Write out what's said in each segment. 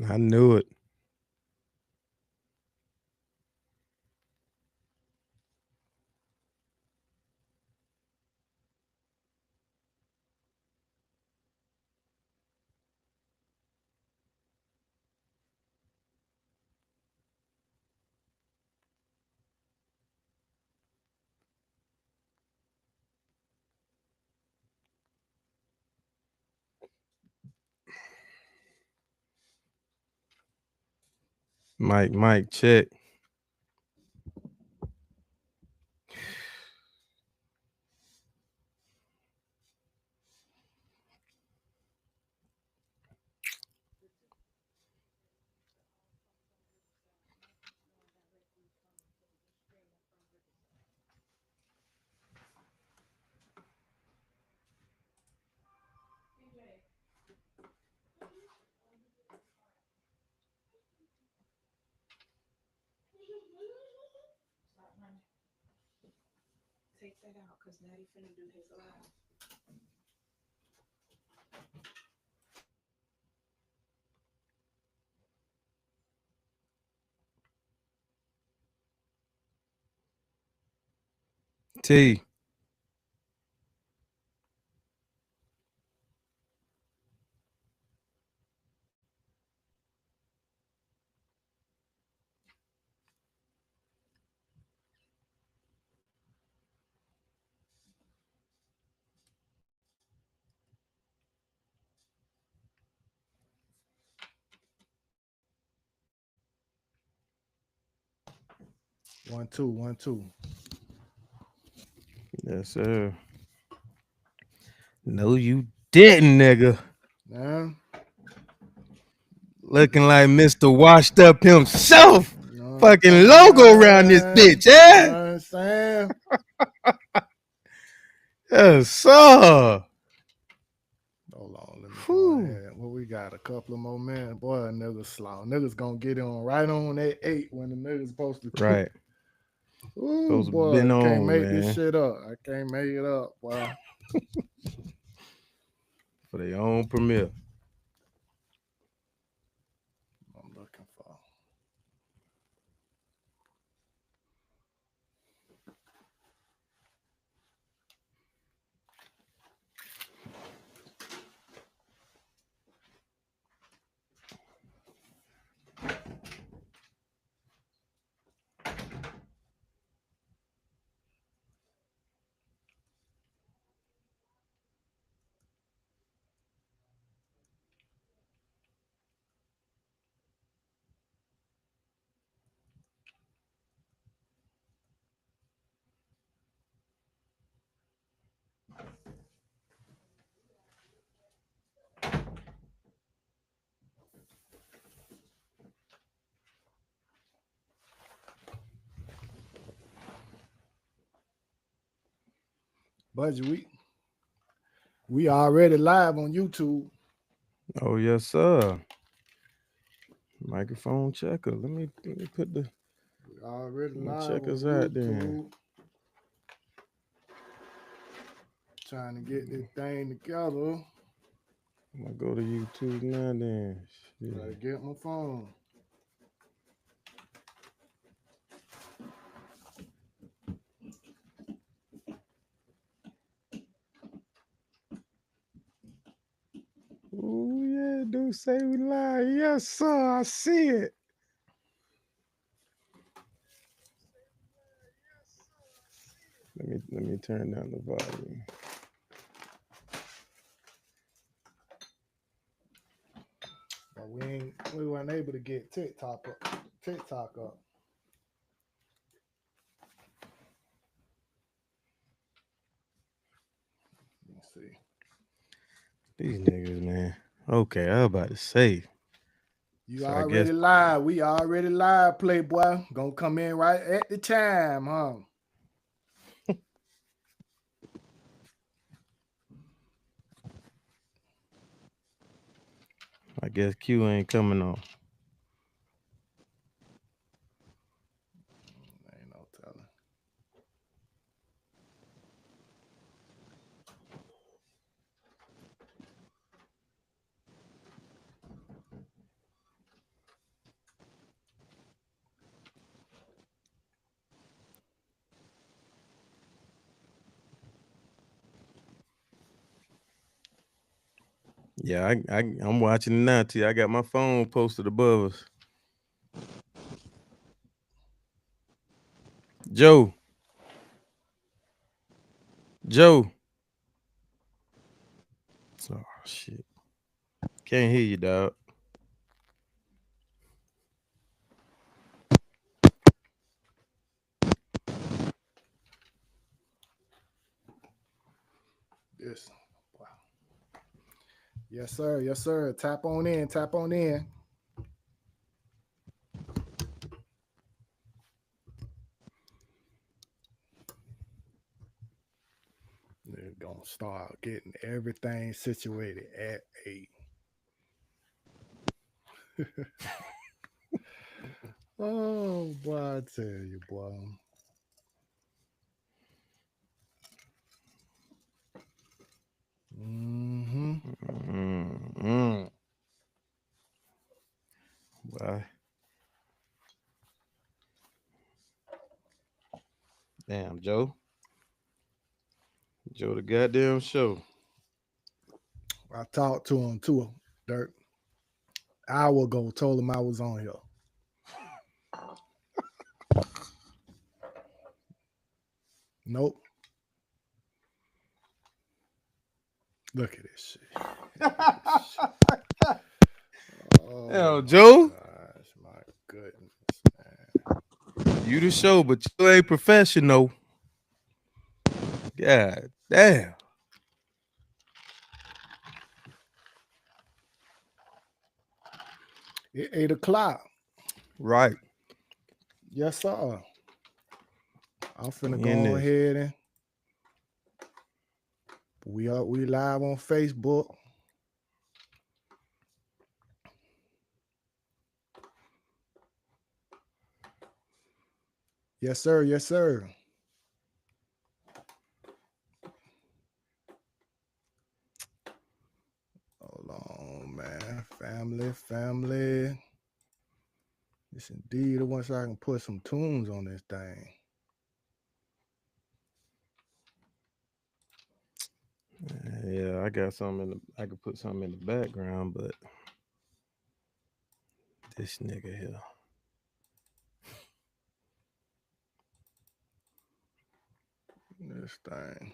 I knew it. Mike, check. Take that out because Natty finna do his live. T. 1 2 1 2. Yes, sir. No, you didn't, nigga. Yeah. Looking like Mr. Washed Up himself. You know what I'm Fucking talking logo around this about? bitch, You eh? know what I'm saying? Yes, sir. Hold on, let me go Whew. ahead. What we got? A couple of more minutes. Boy, niggas slow. Niggas gonna get on right on that 8 when the niggas supposed to. Right. Ooh, Supposed to been boy, can't on, make this man. shit up. I can't make it up, boy. For their own premiere. I'm looking for. Budget, we already live on YouTube. Oh, yes, sir. Microphone checker. Let me put the We already let me live check on us out then. YouTube. Trying to get this thing together. I'm gonna go to YouTube now then. Gotta Shit. get my phone. Oh yeah, do say we live. Yes, sir. I see it. Let me turn down the volume. But we weren't able to get TikTok up. TikTok up. Let's see. These niggas, man. Okay, I was about to say. You So I guess already live. We already live, Playboy. Gonna come in right at the time, huh? Q ain't coming on. Ain't no telling. Yeah, I'm watching it now. T. I got my phone posted above us. Joe. Joe. Oh shit. Can't hear you, dog. Yes. Wow. Yes, sir. Yes, sir. Tap on in. Tap on in. They're gonna start getting everything situated at 8. Oh boy, I tell you, boy. Mm-hmm. Mm-hmm. Why? Damn, Joe. Joe, the goddamn show. I talked to him too, Dirt. Hour ago, told him I was on here. Nope. Look at this shit. Oh, Hell, Joe. gosh, my goodness, man. You the show, but you ain't professional. God damn. It's 8 o'clock. Right. Yes, sir. I'm finna We in go this. ahead and we live on Facebook. Yes, sir. Yes, sir. Hold on, man. Family. Yes, indeed. I wish I can put some tunes on this thing. Yeah, I got something I could put something in the background, but this nigga here. This thing.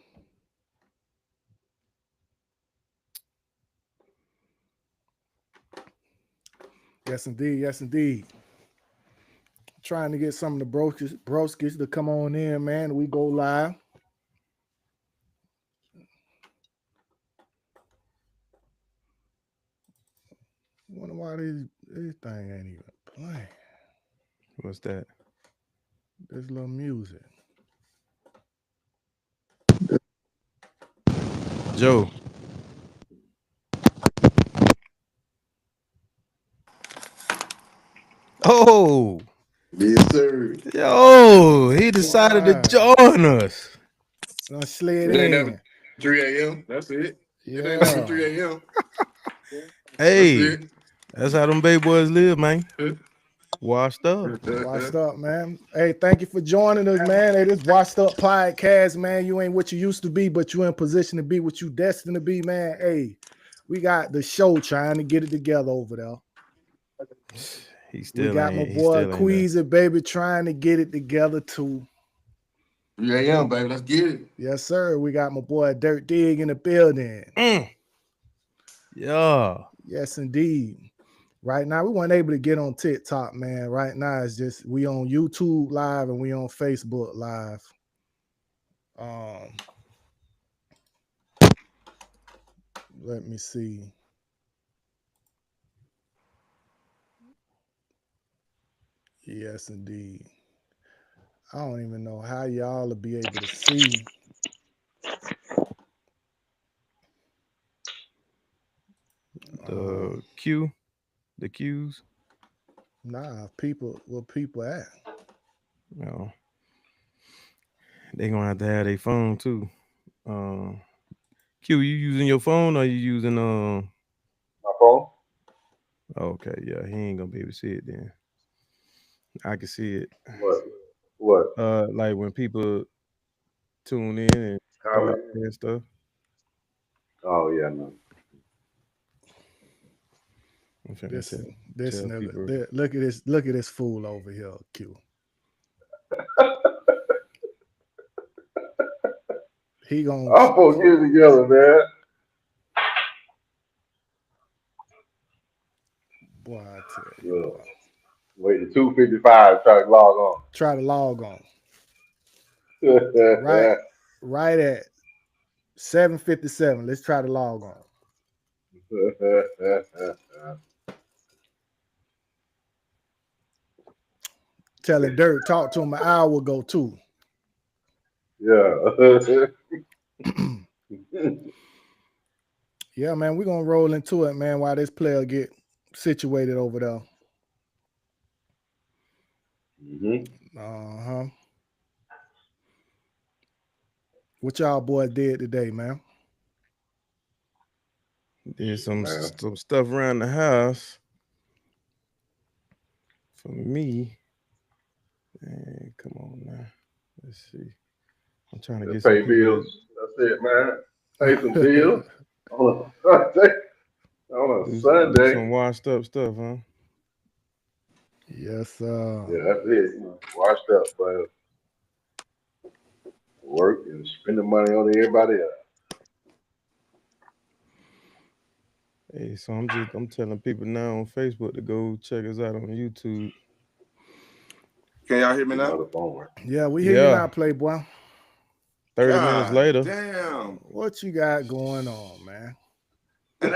Yes, indeed. Yes, indeed. Trying to get some of the broskis to come on in, man. We go live. Wonder why this thing ain't even playing. What's that? This little music. Joe. Oh, Yes, sir. yo, he decided to join us. I slid It ain't never in. 3 a.m. That's it. It ain't never Yeah. 3 a.m. That's Hey, it. that's how them baby boys live, man. Washed up. Washed up, man. Hey, thank you for joining us, man. Hey, this Washed Up podcast, man. You ain't what you used to be, but you in position to be what you destined to be, man. Hey, we got the show trying to get it together over there. He We still got my ain't. He boy still ain't there. Queasy, baby, trying to get it together too. 3 a.m., baby. Let's get it. Yes, sir. We got my boy Dirt Dig in the building. Yeah. Yes, indeed. Right now, we weren't able to get on TikTok, man. Right now, it's just we on YouTube live and we on Facebook live. Let me see. Yes, indeed. I don't even know how y'all will be able to see. The Q. The Qs. Nah, where people at? You know, they gonna have to have their phone too. Q, you using your phone or you using My phone? Okay, yeah, he ain't gonna be able to see it then. I can see it. What? What? Like when people tune in and start Comment? saying stuff. Oh yeah, no. I'm finna This tell nigga. people. Look at this fool over here, Q. He gonna I'm gonna get it together, man. boy, I tell you, Yeah. boy. Wait to 2:55, try to log on. Try to log on. Right. Right at 7:57. Let's try to log on. Telling Dirt talk to him an hour ago too. Yeah. Yeah, man, we're gonna roll into it, man, while this player get situated over there. Mm-hmm. What y'all boys did today, man? Did some stuff around the house. For me, man, come on now. Let's see. I'm trying to get pay some bills. That's it, man. Pay some bills on a Sunday. Do some washed up stuff, huh? Yes, sir. Yeah, that's it. Washed up, but work and spending money on everybody else. Hey, so I'm telling people now on Facebook to go check us out on YouTube. Can y'all hear me now? Another phone. Yeah, we hear you now, Playboy. 30 minutes later. Damn. What you got going on, man? And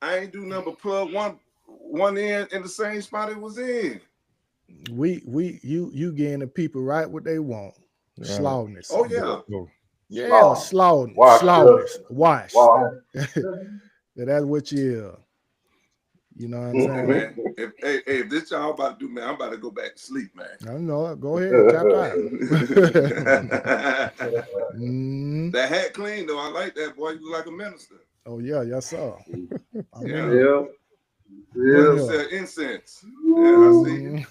I ain't do number plug one end in the same spot it was in. You getting the people right what they want. Right. Slowness. Oh yeah. Yeah, slowness. Wash. That's what you are. You know what I'm saying? Man, if this y'all about to do, man, I'm about to go back to sleep, man. I know it. Go ahead, tap out. That hat clean though. I like that, boy. You look like a minister. Oh yeah, yes sir. Yeah. Sell incense. Yeah, I see.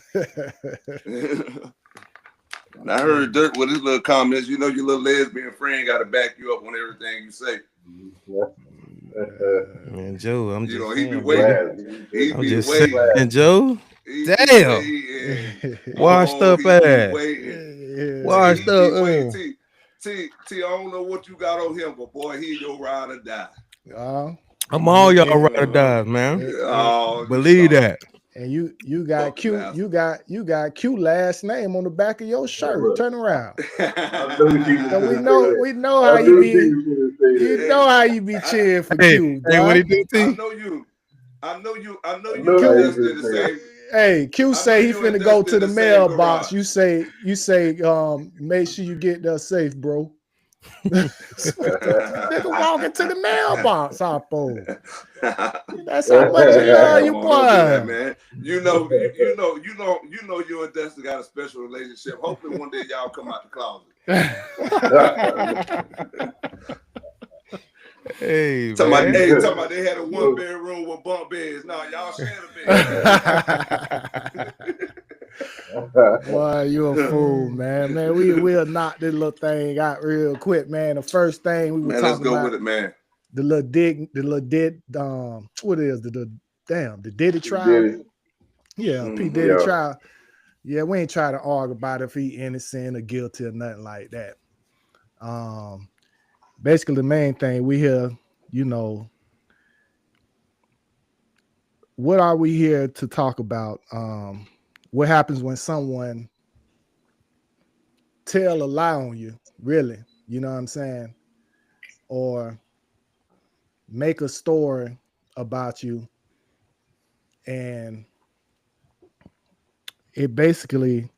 And I heard Dirk with his little comments. You know, your little lesbian friend got to back you up on everything you say. Man, Joe, I'm just he be waiting. I'm just saying, Joe. Damn. Washed up ass. Washed up. T, I don't know what you got on him, but boy, he your ride or die. I'm all y'all ride or die, man. Believe that. And you got Q, you got Q last name on the back of your shirt. Turn around. we know how you be. You know how you be cheering for Q. Hey, what he do, T? I know you. The same. Hey, Q say he finna go to the mailbox. You say, make sure you get there safe, bro. Nigga walking to the mailbox, Oppo. That's how much you love your boy, man. You know, you and Dustin got a special relationship. Hopefully, one day y'all come out the closet. Hey, talking about they had a 1-bedroom with bunk beds. No, y'all share the bed. Boy, you a fool, man. We'll knock this little thing out real quick, man. The first thing we were talking about. Let's go with it, man. The little what is the Diddy trial? Yeah, P. Diddy trial. Yeah, we ain't trying to argue about if he innocent or guilty or nothing like that. Basically, the main thing we hear, what are we here to talk about? What happens when someone tell a lie on you, really? You know what I'm saying? Or make a story about you, and it basically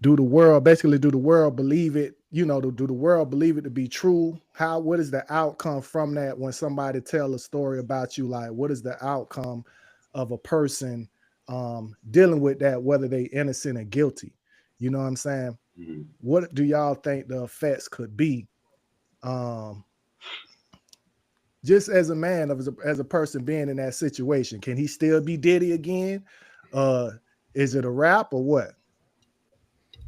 do the world believe it? Do the world believe it to be true? What is the outcome from that when somebody tell a story about you? Like, what is the outcome of a person dealing with that, whether they innocent or guilty? You know what I'm saying? Mm-hmm. What do y'all think the effects could be? Just as a man, as a person being in that situation, can he still be Diddy again? Is it a wrap or what?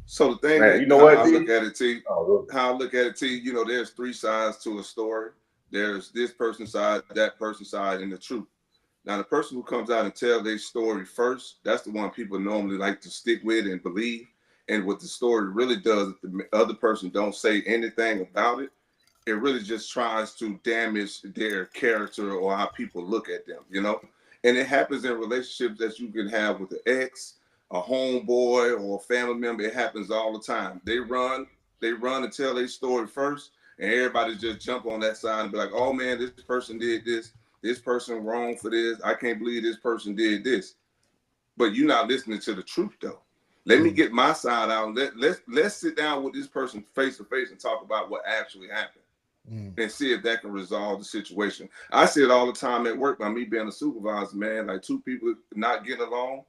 So the thing, how I look at it, T, there's three sides to a story. There's this person's side, that person's side, and the truth. Now, the person who comes out and tells their story first, that's the one people normally like to stick with and believe. And what the story really does, if the other person don't say anything about it, it really just tries to damage their character or how people look at them, you know? And it happens in relationships that you can have with an ex, a homeboy, or a family member. It happens all the time. They run and tell their story first, and everybody just jump on that side and be like, oh man, this person did this person wrong for this. I can't believe this person did this. But you're not listening to the truth though. Let me get my side out. Let's sit down with this person face to face and talk about what actually happened and see if that can resolve the situation. I see it all the time at work by me being a supervisor, man, like two people not getting along.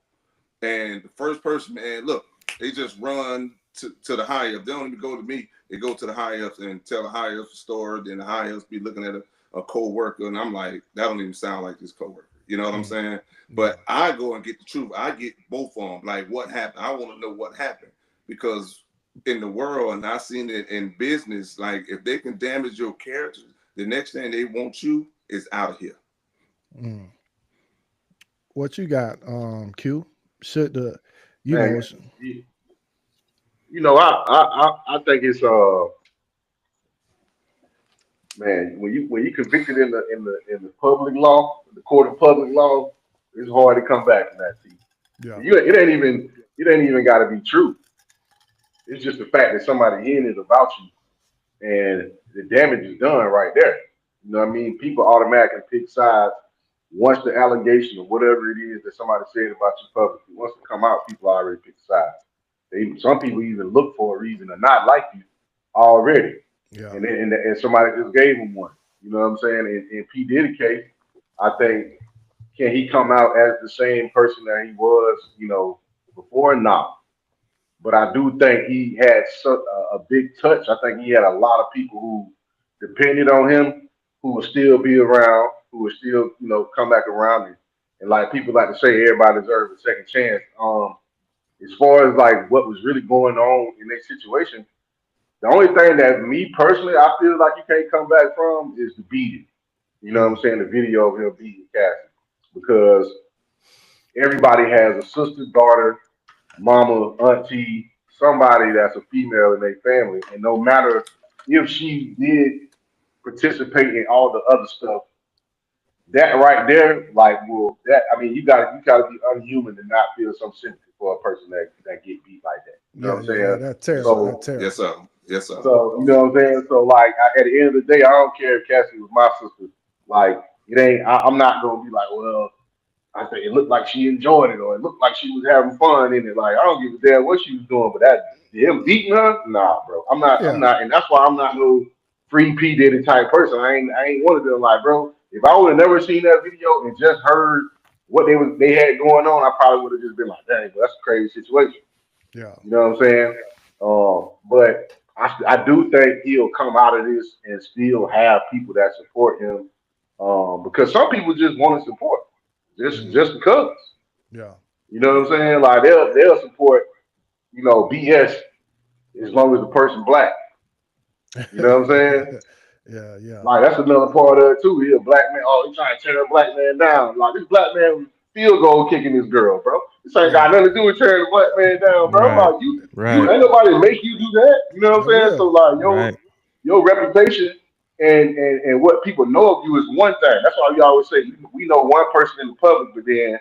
And the first person, man, look, they just run to the higher up. They don't even go to me. They go to the higher ups and tell the higher ups the story. Then the higher ups be looking at a co-worker. And I'm like, that don't even sound like this co-worker. You know what I'm saying? But I go and get the truth. I get both of them. Like, what happened? I want to know what happened. Because in the world, and I've seen it in business, like, if they can damage your character, the next thing they want you is out of here. What you got, Q? Should the, Man, I think it's man, when you convicted in the public law, the court of public law, it's hard to come back from that. Yeah. It ain't even got to be true. It's just the fact that somebody hearing it about you, and the damage is done right there. You know what I mean? People automatically pick sides once the allegation or whatever it is that somebody said about you publicly, once it come out, people already pick sides. Some people even look for a reason to not like you already. Yeah. And somebody just gave him one. You know what I'm saying? In P. Diddy case, I think, can he come out as the same person that he was, before? Nah. But I do think he had a big touch. I think he had a lot of people who depended on him, who will still be around, who will still, come back around. And like people like to say, everybody deserves a second chance. As far as like what was really going on in their situation, the only thing that me personally, I feel like you can't come back from is the beating. You know what I'm saying? The video of him beating Cassie. Because everybody has a sister, daughter, mama, auntie, somebody that's a female in their family. And no matter if she did participate in all the other stuff, that right there, you gotta be unhuman to not feel some sympathy for a person that get beat like that. You know what I'm saying? That's terrible. That's terrible. Yes, sir. Yes, sir. So you know what I'm saying? So like at the end of the day, I don't care if Cassie was my sister. Like it ain't. I'm not gonna be like, well, I think it looked like she enjoyed it, or it looked like she was having fun in it. Like I don't give a damn what she was doing, but him beating her, nah, bro. I'm not, and that's why I'm not no free P Diddy type person. I ain't one of them. Like, bro, if I would have never seen that video and just heard what they had going on, I probably would have just been like, dang, that's a crazy situation. Yeah, you know what I'm saying? But I do think he'll come out of this and still have people that support him, because some people just want to support just because. Yeah, you know what I'm saying? Like they'll support, BS as long as the person black. You know what I'm saying? yeah. Like that's another part of it too. He a black man. Oh, he's trying to tear a black man down. Like this black man was field goal kicking this girl, bro. This ain't got nothing to do with tearing the black man down, bro. Right. Like you ain't nobody make you do that. You know what I'm saying? So like your reputation and what people know of you is one thing. That's why we always say we know one person in the public, but then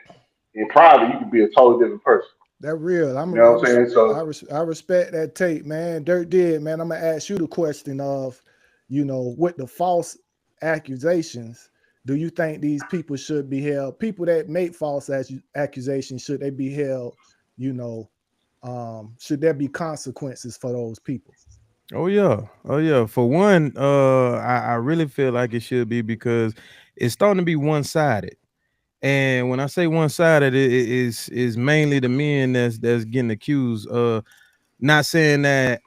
in private you can be a totally different person. That real. You know what I'm saying? So I respect that tape, man. Dirt did, man. I'm gonna ask you the question of, with the false accusations, do you think these people should be held? People that make false accusations, should they be held? Should there be consequences for those people? Oh yeah. For one, I really feel like it should be, because it's starting to be one-sided. And when I say one-sided, it is mainly the men that's getting accused. Not saying that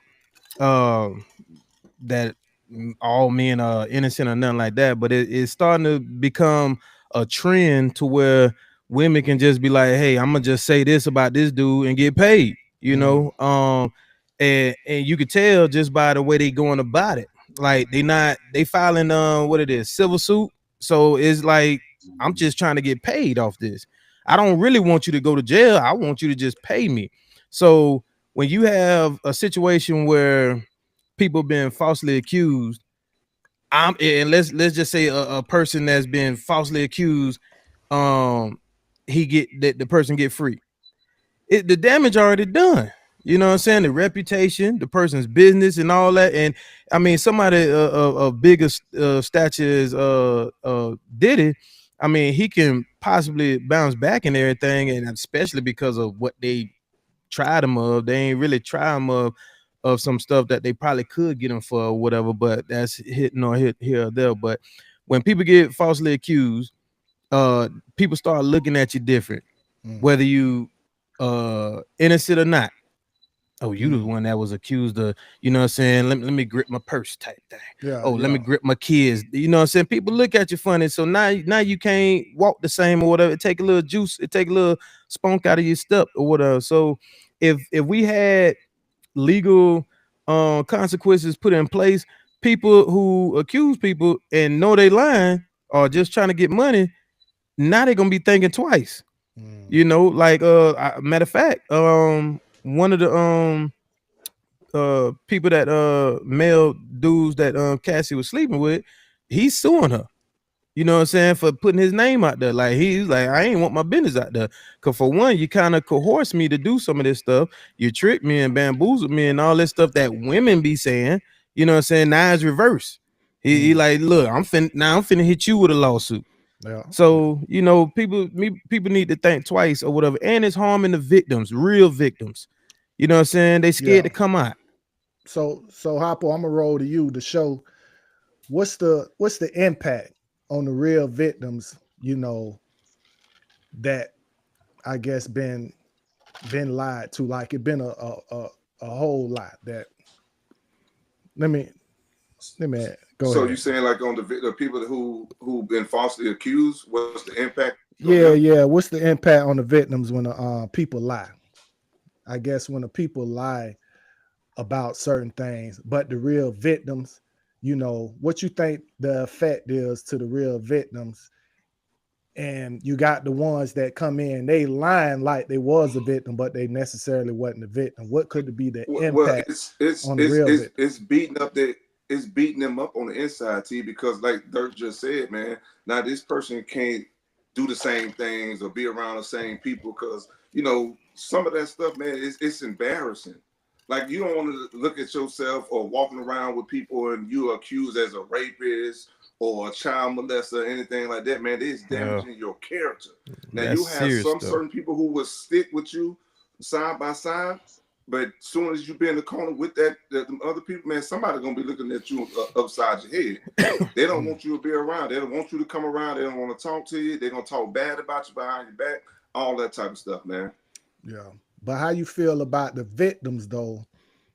that all men are innocent or nothing like that, but it's starting to become a trend to where women can just be like, hey, I'm gonna just say this about this dude and get paid, and you could tell just by the way they going about it. like they filing what it is, civil suit. So it's like I'm just trying to get paid off this. I don't really want you to go to jail. I want you to just pay me. So when you have a situation where people being falsely accused, and let's just say a person that's been falsely accused, he get that the person get free. The damage already done. You know what I'm saying? The reputation, the person's business, and all that. And I mean, somebody of bigger stature is Diddy. I mean, he can possibly bounce back and everything, and especially because of what they tried him of. They ain't really try him of some stuff that they probably could get him for or whatever. But that's hitting or hit here or there. But when people get falsely accused, people start looking at you different, whether you innocent or not. Oh, you the one that was accused of, you know what I'm saying? Let me grip my purse type thing. Yeah. Oh, let me grip my kids. You know what I'm saying? People look at you funny. So now you can't walk the same or whatever. It take a little juice, it take a little spunk out of your step or whatever. So if we had legal consequences put in place, people who accuse people and know they lying or just trying to get money, now they're gonna be thinking twice. You know, like matter of fact, one of the people that male dudes that Cassie was sleeping with, he's suing her. You know what I'm saying, for putting his name out there. Like he's like, I ain't want my business out there. Cause for one, you kind of coerce me to do some of this stuff. You trick me and bamboozle me and all this stuff that women be saying. You know what I'm saying? Now it's reverse. He like, look, I'm finna hit you with a lawsuit. Yeah. So you know, people need to think twice or whatever, and it's harming the victims, real victims. You know what I'm saying? They scared to come out. So Hopper, I'm gonna roll to you to show what's the impact on the real victims, you know, that I guess been lied to. Like it been a whole lot that. Let me go So ahead. you saying like on the people who been falsely accused, what's the impact? Yeah. What's the impact on the victims when the people lie? I guess when the people lie about certain things, but the real victims, you know, what you think the effect is to the real victims. And you got the ones that come in, they lying like they was a victim, but they necessarily wasn't a victim. What could be the impact on the real victim? It's beating them up on the inside, T, because like Dirk just said, man, now this person can't do the same things or be around the same people because, you know, some of that stuff, man, it's embarrassing. Like you don't want to look at yourself or walking around with people and you are accused as a rapist or a child molester or anything like that, man. It's damaging your character. Now That's you have some stuff. certain people who will stick with you side by side, but as soon as you be in the corner with the other people, man, somebody gonna be looking at you upside your head. They don't want you to be around. They don't want you to come around. They don't want to talk to you. They're gonna talk bad about you behind your back. All that type of stuff, man. Yeah. But how you feel about the victims though,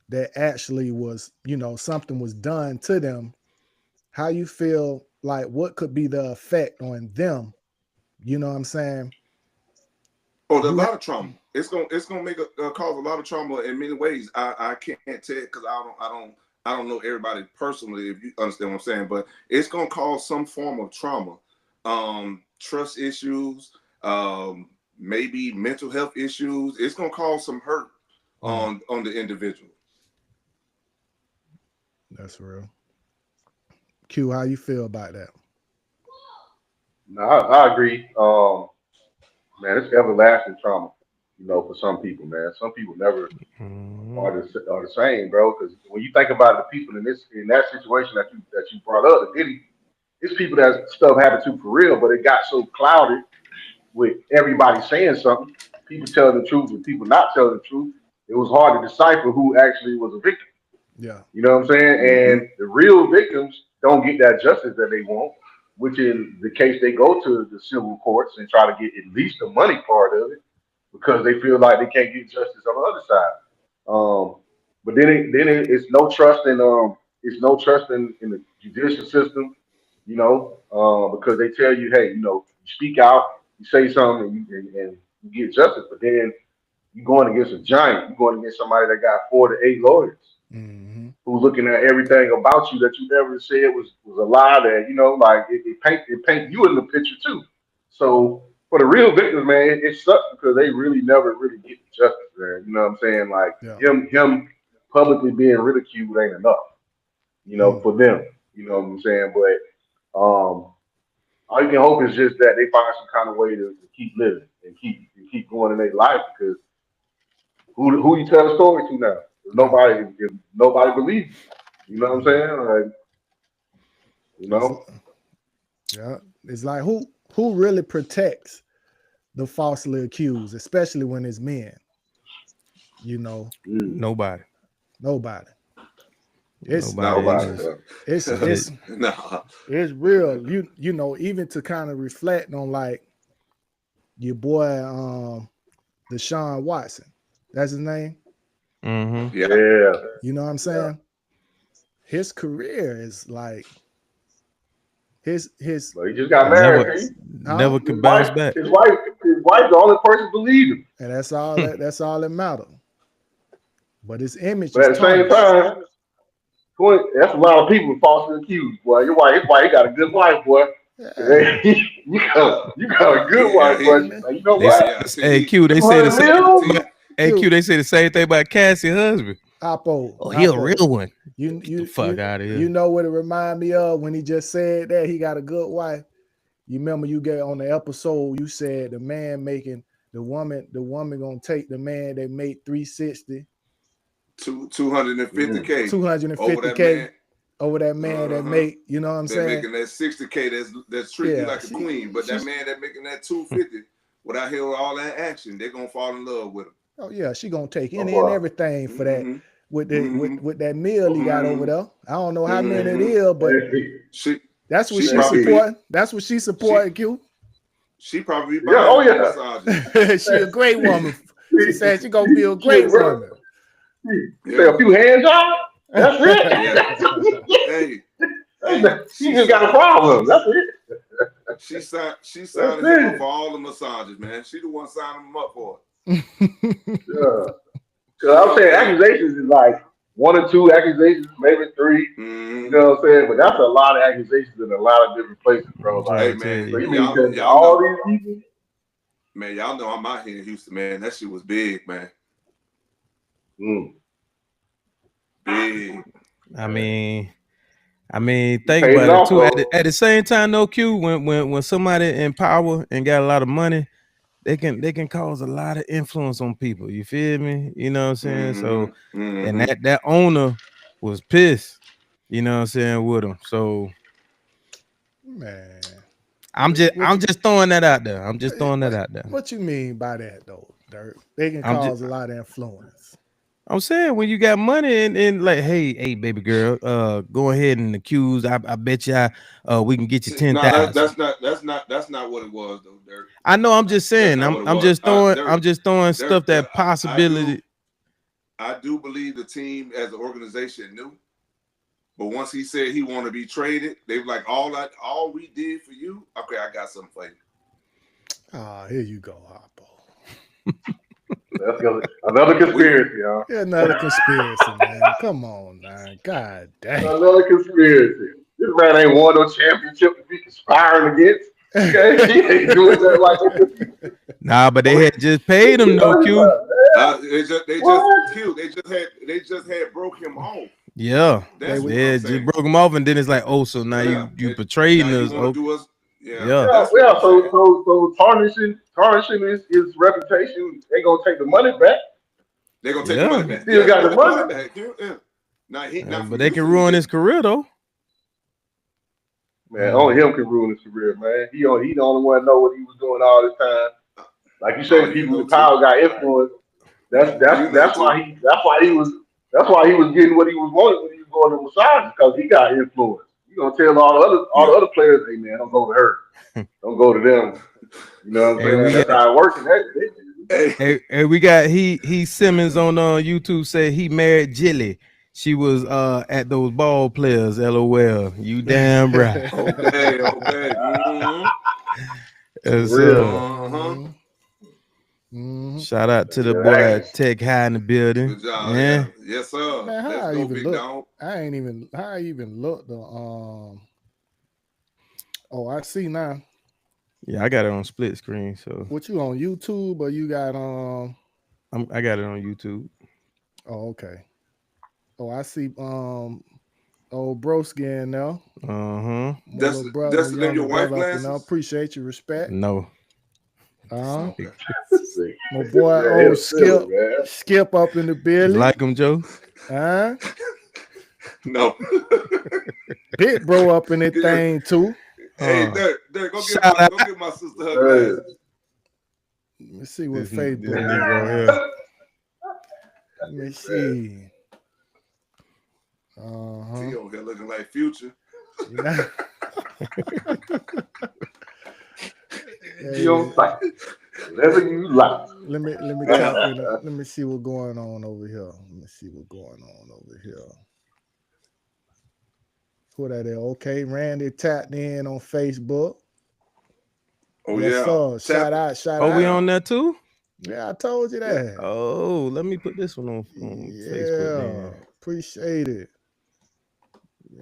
that actually was, you know, something was done to them? How you feel like what could be the effect on them? You know what I'm saying? Oh, there's a lot of trauma. It's gonna make cause a lot of trauma in many ways. I can't tell because I don't know everybody personally, if you understand what I'm saying, but it's gonna cause some form of trauma, trust issues, maybe mental health issues. It's gonna cause some hurt on the individual. That's real. Q, how you feel about that? No, I agree. Man, it's everlasting trauma, you know, for some people, man. Some people never are the same, bro. Because when you think about the people in that situation that you brought up, it's people that stuff happened to for real, but it got so clouded with everybody saying something, people telling the truth and people not telling the truth. It was hard to decipher who actually was a victim. Yeah. You know what I'm saying? And the real victims don't get that justice that they want, which in the case they go to the civil courts and try to get at least the money part of it because they feel like they can't get justice on the other side. But then it's no trust in the judicial system, you know, because they tell you, hey, you know, you speak out, you say something, and you get justice. But then you're going against a giant. You're going against somebody that got 4 to 8 lawyers who who's looking at everything about you that you never said was a lie. That like it paint you in the picture too. So for the real victims, man, it sucks because they really never really get justice there. You know what I'm saying? Like him publicly being ridiculed ain't enough. For them. You know what I'm saying? But all you can hope is just that they find some kind of way to keep living and keep going in their life, because who you tell the story to now? If nobody believes you. You know what I'm saying? Yeah. It's like who really protects the falsely accused, especially when it's men? Nobody. It's Nobody. it's Nah. it's real. Even to kind of reflect on like your boy Deshaun Watson. That's his name. Mm-hmm. Yeah. You know what I'm saying? His career is like his But he just got married. Never could bounce back. His wife, the only person believed him. and that's all that matters. But his image But at is the same tarnished. time, that's a lot of people falsely accused, boy. Your wife, he got a good wife, boy. Yeah. you got a good wife, boy. You know what? Hey, Q, they say the same. Hey, Q, they say the same thing about Cassie's husband. Oppo. He a real one. You Get the fuck out of here. You know what it remind me of when he just said that he got a good wife? You remember you get on the episode, you said the man making the woman gonna take the man that made 360. 250K. 250K over that man that make, you know what I'm saying? Making that 60K that's treating you like a queen. But that man that making that 250 without hearing all that action, they're gonna fall in love with him. Oh yeah, she gonna take any and everything for that with that meal he got over there. I don't know how many it is, but that's what she supporting. That's what she supporting, Q. She probably she a great woman. She said she gonna be a great woman. Say a few hands on. That's it. She just got a problem. That's it. She signed him up for all the massages, man. She the one signing him up for it. So I'm saying accusations is like 1 or 2 accusations, maybe 3. You know what I'm saying? But that's a lot of accusations in a lot of different places, bro. Like, hey man, so you mean all these people? Man, y'all know I'm out here in Houston, man. That shit was big, man. Big. I mean, think about it too. At the same time, though, Q, when somebody in power and got a lot of money, they can cause a lot of influence on people. You feel me? You know what I'm saying? So, and that owner was pissed. You know what I'm saying with him. So, man, I'm just throwing that out there. I'm just throwing that out there. What you mean by that, though, Dirk? They can cause a lot of influence. I'm saying when you got money and like, hey, baby girl, go ahead and accuse. I bet you we can get you 10,000. That's not what it was though, Dirk. I know. I'm just saying. I'm just throwing stuff that possibility. I do believe the team as an organization knew, but once he said he wanted to be traded, they were like, all we did for you. Okay, I got something for you. Ah, here you go, Hoppo. That's another conspiracy, y'all. Yeah, another conspiracy, man. Come on, man. God dang. Another conspiracy. This man ain't won no championship to be conspiring against. Okay, he ain't doing that like that. Nah, but they had just paid him though, Q. They just had broke him off. Yeah, they just broke him off, and then it's like, oh, so now you betrayed us. So tarnishing his reputation. They gonna take the money back. They gonna take the money back. Still got the money back. But they can ruin his career though. Man, only him can ruin his career, man. He the only one know what he was doing all this time. Like you said, people with power got influence. That's why he was getting what he was wanting when he was going to massage, because he got influence. You gonna tell all the other players, hey man, don't go to her, don't go to them. You know what I'm saying? That's how it works. Hey, we got he Simmons on YouTube said he married Jilly. She was at those ball players. LOL. You damn right. Okay. It's real. Mhm. Shout out to the Yeah, boy thanks. Tech High in the building. Good job. Yeah. Yeah. Yes, sir. Man, how Let's I go, even big look? dog. How I even look the Oh, I see now. Yeah, I got it on split screen, so What you on YouTube or you got I got it on YouTube. Oh, okay. Oh, I see old broski in there. Uh-huh. My That's little brother, that's my them your younger wife brother up in there. glasses? Appreciate your respect. No. Okay. My boy Yeah, old it's silly, Skip. man. Skip up in the You building. like them, Joe? Huh? No. Big bro up in that Get your- thing too. Hey, Huh. Dirk, go Shout get my sister her glasses. Let me see what This Facebook. Negro here. Let me see. T Uh-huh. over here looking like Future. You don't like whatever you like. Let me tap in. Let me see what's going on over here. Let me see what's going on over here. Who that is? Okay, Randy tapped in on Facebook. Oh Yes, yeah. sir. Shout out, shout Oh, out. we on that too? Yeah, I told you that. Oh, let me put this one on Facebook then. Appreciate it.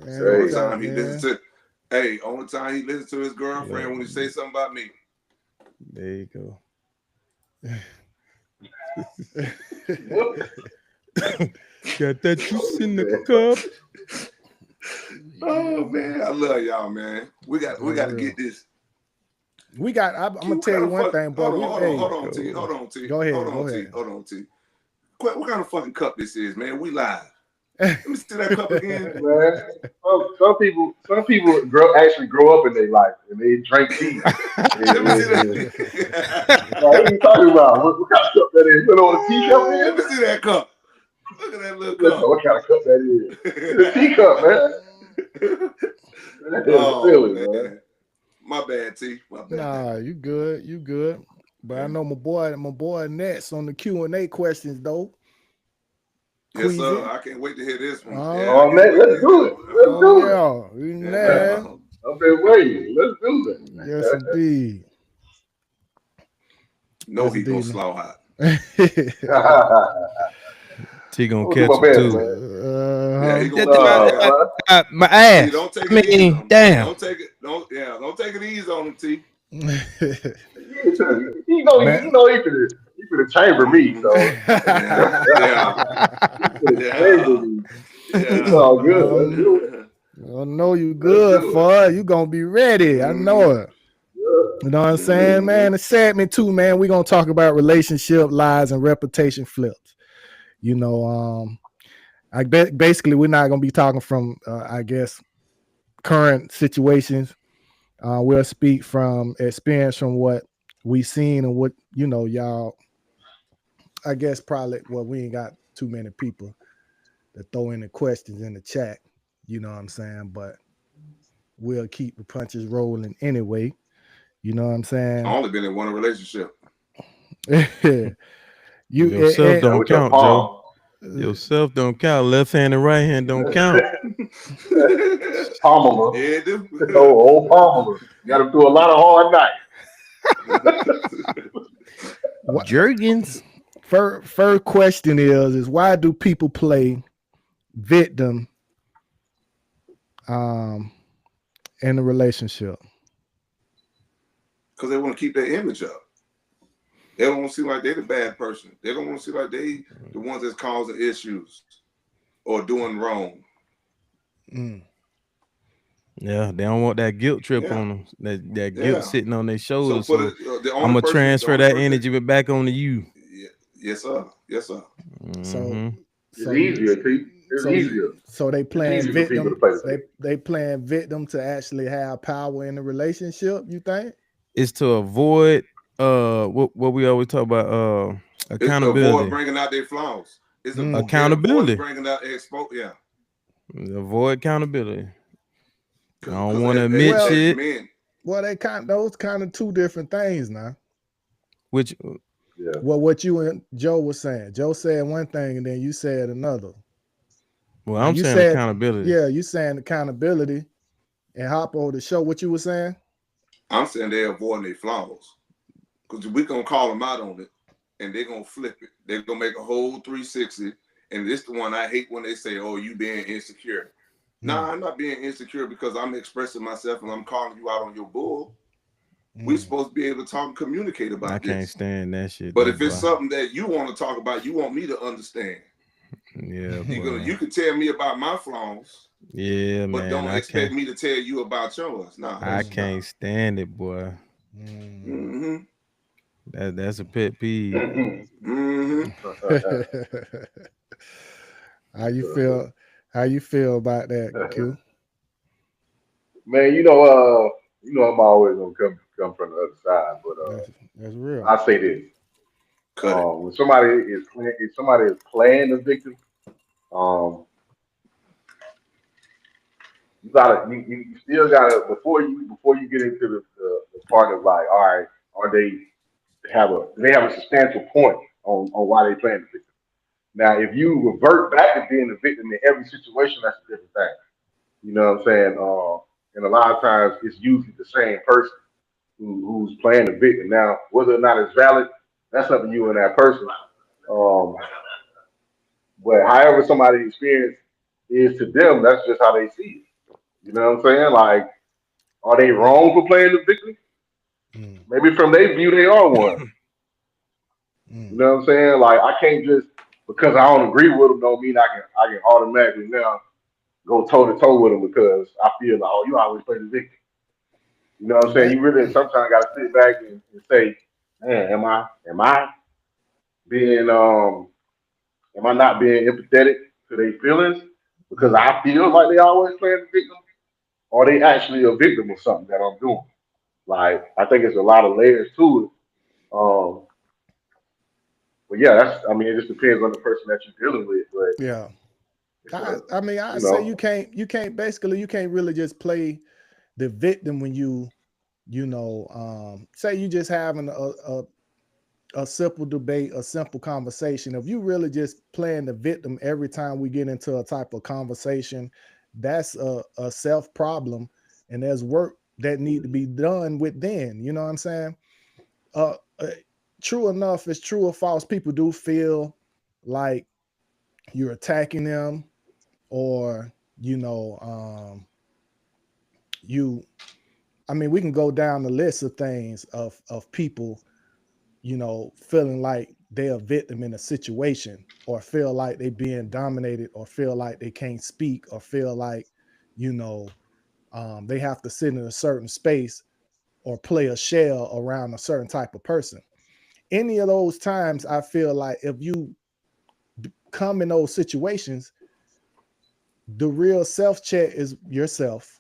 Say, Only time he listens to only time he listens to his girlfriend when he say something about me. There you go. Got that juice in the cup. Oh man, I love y'all, man. We got to get this. We got. I'm gonna tell you one thing, boy. Hold on, T. Go ahead. Hold on, T. What kind of fucking cup this is, man? We live. Let me see that cup again. man, some people actually grow up in their life and they drink tea. Let me see that. What are you talking about? What kind of cup that is? Put on a teacup, Let man? me see that cup. Look at that little cup. What kind of cup that is? It's a teacup, man. That is Oh, silly, man. man. My bad, T. My bad. Nah, you good. But I know my boy next on the Q&A questions though. Yes, sir. Queasy. I can't wait to hear this one. Oh, man, let's do it. Let's do it. Yeah. I've been waiting. Let's do it. Yes, indeed. No, Yes, he gonna indeed. slow hot. T gonna I'll do catch my him best, too. man. Yeah, he gonna man. My T, ass. don't take I it easy on mean, him. damn. Don't take it easy on him, T. You know he could chamber me, so it's all good. Let's do it. I know you good for it. You gonna be ready. I know it. You know what I'm saying, man? The segment too, man. We're gonna talk about relationship lies and reputation flips. You know, basically we're not gonna be talking from I guess current situations. We'll speak from experience from what we've seen and what y'all. I guess probably we ain't got too many people to throw in the questions in the chat. You know what I'm saying? But we'll keep the punches rolling anyway. You know what I'm saying? I only been in one relationship. Yourself don't with your count, palm. Joe. Yourself don't count. Left hand and right hand don't count. Palmer. Yeah, dude. Old Palmer. Got him through a lot of hard nights. Jergens. First question is why do people play victim in a relationship? Because they want to keep their image up. They don't want to see like they're the bad person. They don't want to see like they the ones that's causing issues or doing wrong. Yeah, they don't want that guilt trip on them. That guilt sitting on their shoulders. So I'm gonna transfer that energy back onto you. Yes, sir. Yes, sir. So it's easier, T. It's easier. So they playing victim. To they playing victim to actually have power in the relationship. You think? It's to avoid what we always talk about accountability. It's to avoid bringing out their flaws. It's accountability. Bringing out yeah. Avoid accountability. I don't want to admit shit. Well, those kind of two different things now. Which well, what you and Joe was saying. Joe said one thing and then you said another. Well, I'm saying accountability. Yeah, you saying accountability. And hop over the show. What you were saying? I'm saying they're avoiding their flaws. Because we gonna call them out on it. and they're gonna flip it. They're gonna make a whole 360. And this the one I hate when they say, "Oh, you being insecure." Nah, I'm not being insecure because I'm expressing myself and I'm calling you out on your bull. We supposed to be able to talk and communicate about I this. can't stand that shit. But though, if it's boy. something that you want to talk about, you want me to understand. Yeah, You can tell me about my flaws, yeah, but man. don't I expect can't. me to tell you about yours. Nah, I can't stand it, boy. Mm-hmm. That's a pet peeve. Mm-hmm. How you feel? How you feel about that, Q? Man, I'm always gonna come from the other side, but That's real. I say this: Cut it. when if somebody is playing the victim, you still gotta before you get into the part of like, all right, are they have a substantial point on why they playing the victim. Now, if you revert back to being the victim in every situation, that's a different thing. You know what I'm saying? And a lot of times it's usually the same person who's playing the victim. Now, whether or not it's valid, that's up to you and that person. Um, but however somebody experience is to them, that's just how they see it. You know what I'm saying? Like, are they wrong for playing the victim? Maybe from their view, they are one. You know what I'm saying? Like, I can't just because I don't agree with them don't mean I can automatically now go toe to toe with them because I feel like, oh, you always play the victim. You know what I'm saying? Right. You really sometimes got to sit back and say, man, am I being am I not being empathetic to their feelings because I feel like they always playing the victim, or they actually a victim of something that I'm doing? Like I think it's a lot of layers to it. But yeah, it just depends on the person that you're dealing with. But Yeah. it's I mean, I you say know, you can't basically you can't really just play the victim when say you just having a simple debate, a simple conversation. If you really just playing the victim every time we get into a type of conversation, that's a self problem, and there's work that need to be done within. You know what I'm saying? Uh, True enough, it's true or false. People do feel like you're attacking them, or you. I mean, we can go down the list of things of people feeling like they're a victim in a situation, or feel like they being dominated, or feel like they can't speak, or feel like, you know, they have to sit in a certain space or play a shell around a certain type of person. Any of those times, I feel like if you come in those situations, the real self check is yourself.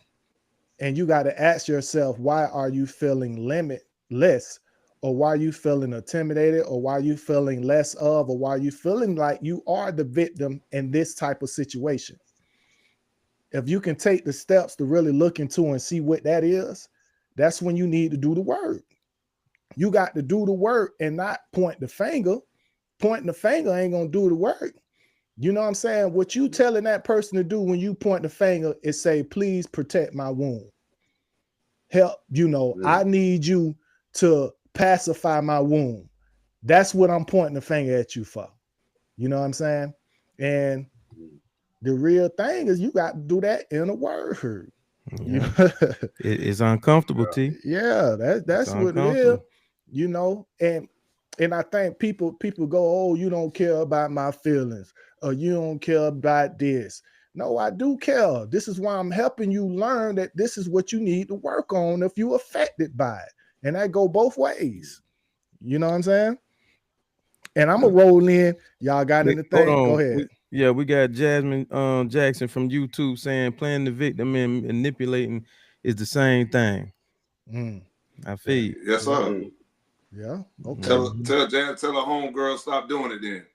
And you got to ask yourself, why are you feeling limitless? Or why are you feeling intimidated? Or why are you feeling less of? Or why are you feeling like you are the victim in this type of situation? If you can take the steps to really look into and see what that is, that's when you need to do the work. You got to do the work and not point the finger. Pointing the finger ain't going to do the work. You know what I'm saying? What you telling that person to do when you point the finger is say, please protect my wound. Help, I need you to pacify my wound. That's what I'm pointing the finger at you for. You know what I'm saying? And the real thing is you got to do that in a word. Yeah. It's uncomfortable, T. Yeah, that's what it is. And I think people go, oh, you don't care about my feelings, or you don't care about this. No, I do care. This is why I'm helping you learn that this is what you need to work on if you're affected by it. And that go both ways. You know what I'm saying? And I'm gonna roll in. Y'all got anything? Go ahead. We got Jasmine Jackson from YouTube saying playing the victim and manipulating is the same thing. I feel you. Yes, sir. Yeah. Okay. Tell a homegirl stop doing it then.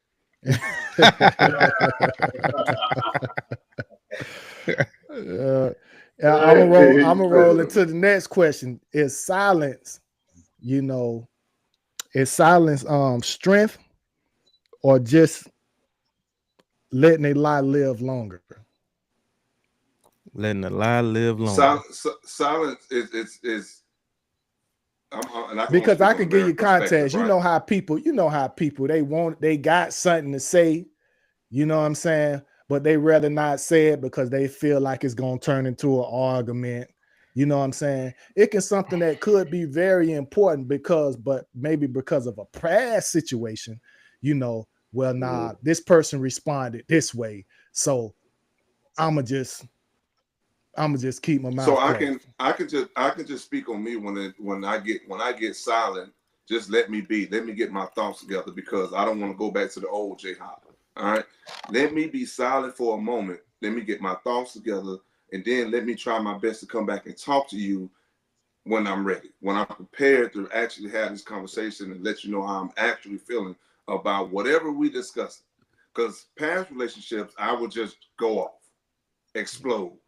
I'm gonna roll into the next question. Is silence, strength, or just letting a lie live longer? Letting a lie live longer. Silence is And I can because only I speak can on give you American perspective, context. You right? know how people they got something to say, you know what I'm saying? But they rather not say it because they feel like it's gonna turn into an argument. You know what I'm saying? It can something that could be very important but maybe because of a past situation, you know, well, nah, this person responded this way. So I'ma just keep my So mouth closed. I can just speak on me when I get silent. Just let me be. Let me get my thoughts together because I don't want to go back to the old J Hop. All right. Let me be silent for a moment. Let me get my thoughts together, and then let me try my best to come back and talk to you when I'm ready, when I'm prepared to actually have this conversation and let you know how I'm actually feeling about whatever we discuss. Because past relationships, I would just go off, explode,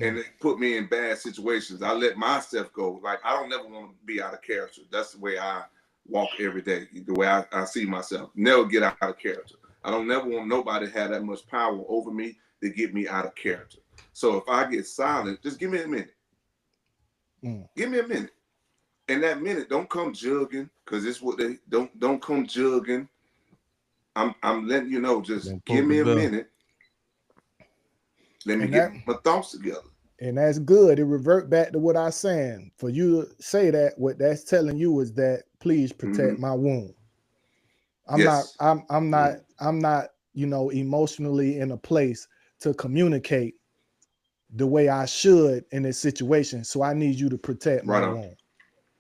and it put me in bad situations. I let myself go. Like, I don't never want to be out of character. That's the way I walk every day, the way I see myself. Never get out of character. I don't never want nobody to have that much power over me to get me out of character. So if I get silent, just give me a minute. Give me a minute. And that minute, don't come jugging, because it's what they don't come jugging. I'm letting you know, just give me a minute. Let me get my thoughts together. And that's good. It revert back to what I was saying. For you to say that, what that's telling you is that please protect my wound. I'm not, you know, emotionally in a place to communicate the way I should in this situation. So I need you to protect my wound.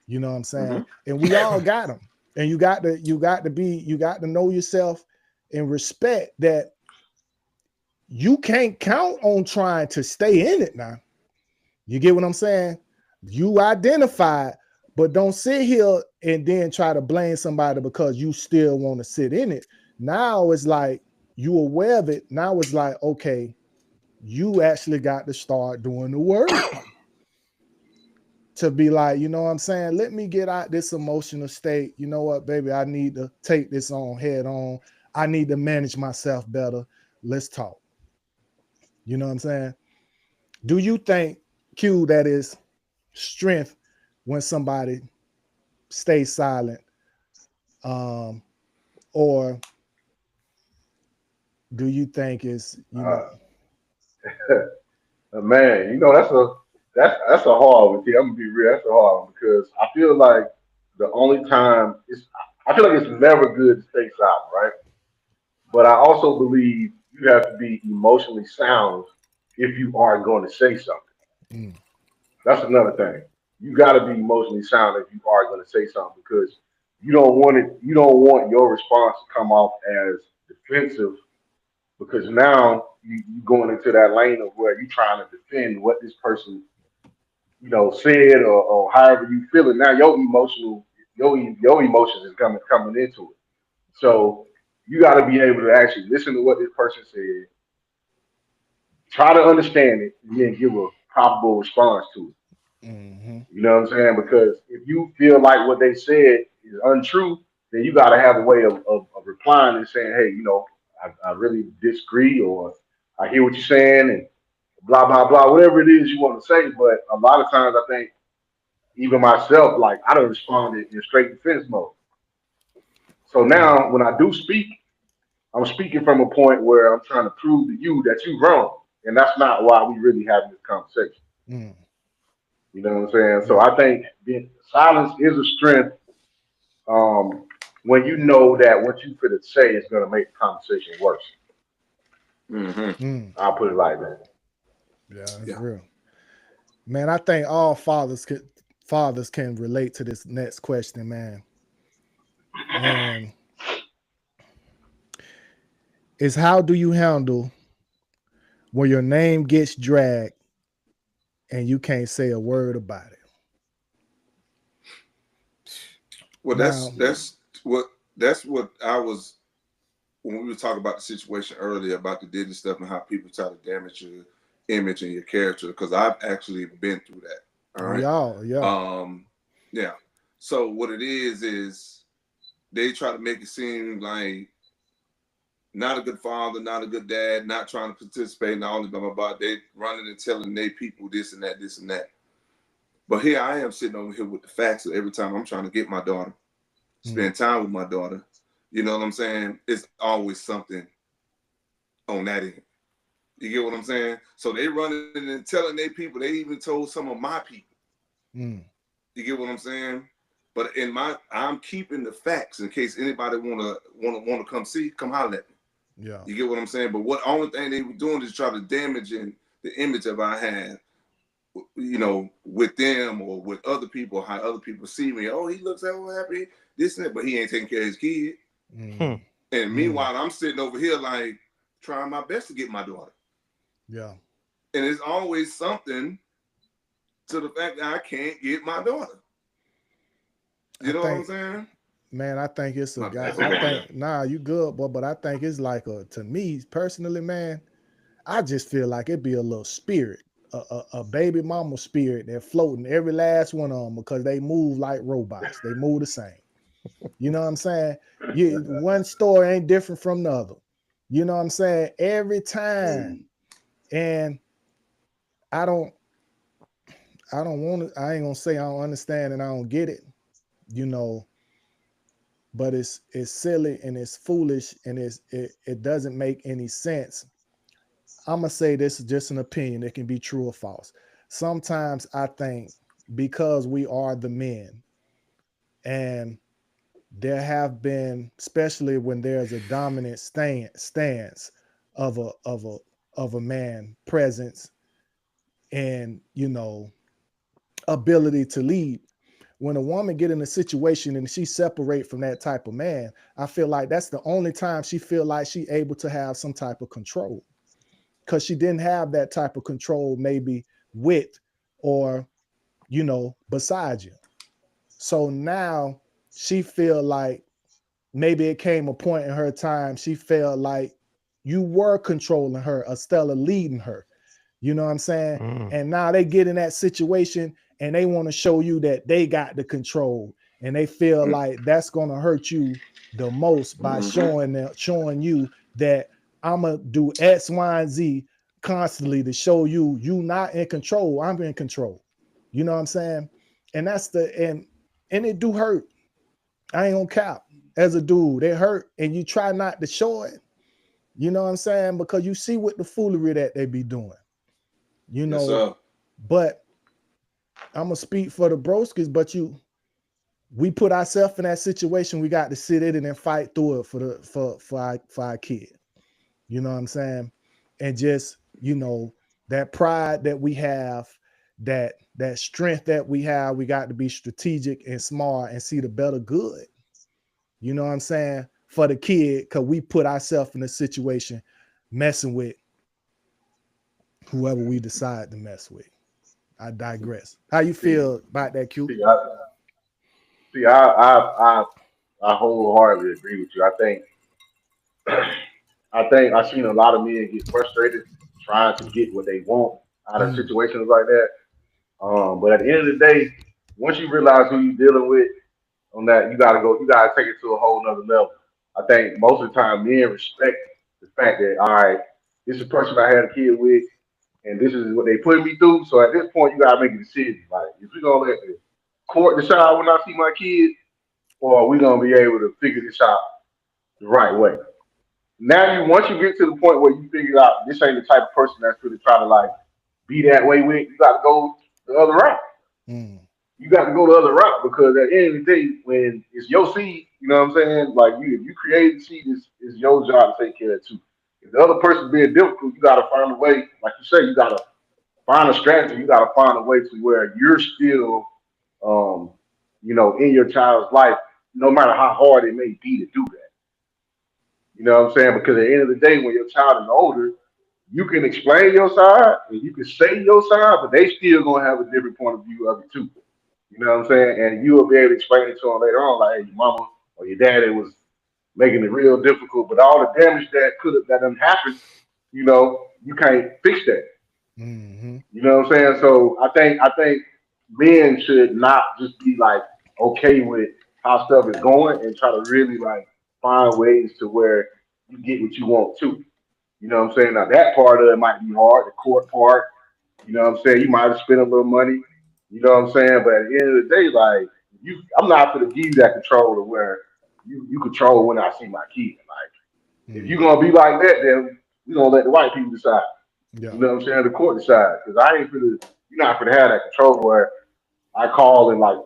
You know what I'm saying? And we all got them. And you got to know yourself and respect that you can't count on trying to stay in it now. You get what I'm saying? You identify, but don't sit here and then try to blame somebody because you still want to sit in it. Now it's like you aware of it. Now it's like, okay, you actually got to start doing the work to be like, you know what I'm saying? Let me get out this emotional state. You know what, baby? I need to take this on head on. I need to manage myself better. Let's talk. You know what I'm saying? Do you think, Q, that is strength when somebody stays silent? Or do you think it's, you know? Man, you know, that's a hard one. I'm gonna be real. That's a hard one because I feel like the only time I feel like it's never good to stay silent, right? But I also believe you have to be emotionally sound if you are going to say something. That's another thing. You got to be emotionally sound if you are going to say something because you don't want it. You don't want your response to come off as defensive because now you going into that lane of where you're trying to defend what this person, you know, said or however you feel it. Now your emotions is coming into it. So you got to be able to actually listen to what this person said, try to understand it, and then give a probable response to it. You know what I'm saying? Because if you feel like what they said is untrue, then you got to have a way of replying and saying, hey, you know, I really disagree, or I hear what you're saying, and blah, blah, blah, whatever it is you want to say. But a lot of times I think, even myself, like I don't respond in straight defense mode. So now when I do speak, I'm speaking from a point where I'm trying to prove to you that you're wrong. And that's not why we really having this conversation. You know what I'm saying? So I think silence is a strength when you know that what you could say is going to make the conversation worse. I'll put it like that. Yeah, that's real. Man, I think all fathers can relate to this next question, man. And is how do you handle when your name gets dragged and you can't say a word about it? Well, that's what I was when we were talking about the situation earlier about the Diddy stuff and how people try to damage your image and your character. Because I've actually been through that. All right. Yeah. So what it is they try to make it seem like not a good father, not a good dad, not trying to participate in all this blah blah blah. They running and telling their people this and that, this and that. But here I am sitting over here with the facts of every time I'm trying to get my daughter, spend time with my daughter. You know what I'm saying? It's always something on that end. You get what I'm saying? So they running and telling their people. They even told some of my people. You get what I'm saying? But I'm keeping the facts in case anybody wanna come holler at me. Yeah. You get what I'm saying? But what only thing they were doing is try to damage the image that I had, you know, with them or with other people, how other people see me. Oh, he looks so happy, this and that, but he ain't taking care of his kid. And meanwhile, I'm sitting over here like trying my best to get my daughter. Yeah. And it's always something to the fact that I can't get my daughter. You know what I'm saying? Man, I think it's a My guy. bad. I think you good, but I think it's like to me personally, man. I just feel like it'd be a little spirit, a baby mama spirit that floating every last one of them because they move like robots. They move the same. You know what I'm saying? One story ain't different from the other. You know what I'm saying? Every time. And I ain't gonna say I don't understand and I don't get it, you know, but it's silly and it's foolish and it doesn't make any sense. I'm gonna say this is just an opinion. It can be true or false. Sometimes I think because we are the men, and there have been, especially when there's a dominant stance of a man presence and, you know, ability to lead. When a woman get in a situation and she separate from that type of man, I feel like that's the only time she feel like she able to have some type of control, because she didn't have that type of control maybe with or, you know, beside you. So now she feel like maybe it came a point in her time she felt like you were controlling her, Estella leading her. You know what I'm saying? And now they get in that situation and they want to show you that they got the control, and they feel like that's going to hurt you the most by showing you that I'm going to do X, Y, and Z constantly to show you not in control. I'm in control. You know what I'm saying? And that's and it do hurt. I ain't gonna cap. As a dude, it hurt, and you try not to show it. You know what I'm saying? Because you see what the foolery that they be doing. You know, but I'm gonna speak for the broskis, but we put ourselves in that situation. We got to sit in it and fight through it for our kid. You know what I'm saying? And just, you know, that pride that we have, that strength that we have, we got to be strategic and smart and see the better good. You know what I'm saying? For the kid, because we put ourselves in a situation messing with whoever we decide to mess with. I digress. How you feel about that, Q? I wholeheartedly agree with you. I think I've seen a lot of men get frustrated trying to get what they want out of situations like that. But at the end of the day, once you realize who you're dealing with on that, you gotta take it to a whole nother level. I think most of the time men respect the fact that, all right, this is a person I had a kid with, and this is what they put me through. So at this point, you gotta make a decision. Like, if we gonna let the court decide when I see my kid, or are we gonna be able to figure this out the right way? Now, once you get to the point where you figure out this ain't the type of person that's going to try to like be that way with, you got to go the other route. You got to go the other route, because at the end of the day, when it's your seed, you know what I'm saying? Like, if you create the seed, it's your job to take care of it too. If the other person's being difficult, you got to find a way. Like you say, you got to find a strategy. You got to find a way to where you're still, you know, in your child's life, no matter how hard it may be to do that. You know what I'm saying? Because at the end of the day, when your child is older, you can explain your side and you can say your side, but they still gonna have a different point of view of it too. You know what I'm saying? And you will be able to explain it to them later on, like, hey, your mama or your daddy was making it real difficult, but all the damage that done happened, you know, you can't fix that. You know what I'm saying? So I think men should not just be like okay with how stuff is going and try to really like find ways to where you get what you want too. You know what I'm saying? Now that part of it might be hard, the court part. You know what I'm saying? You might have spent a little money. You know what I'm saying? But at the end of the day, like I'm not gonna give you that control to where you control when I see my kid. Like if you're gonna be like that, then we're gonna let the white people decide. Yeah. You know what I'm saying? The court decide. Because I ain't gonna you're not gonna have that control where I call and like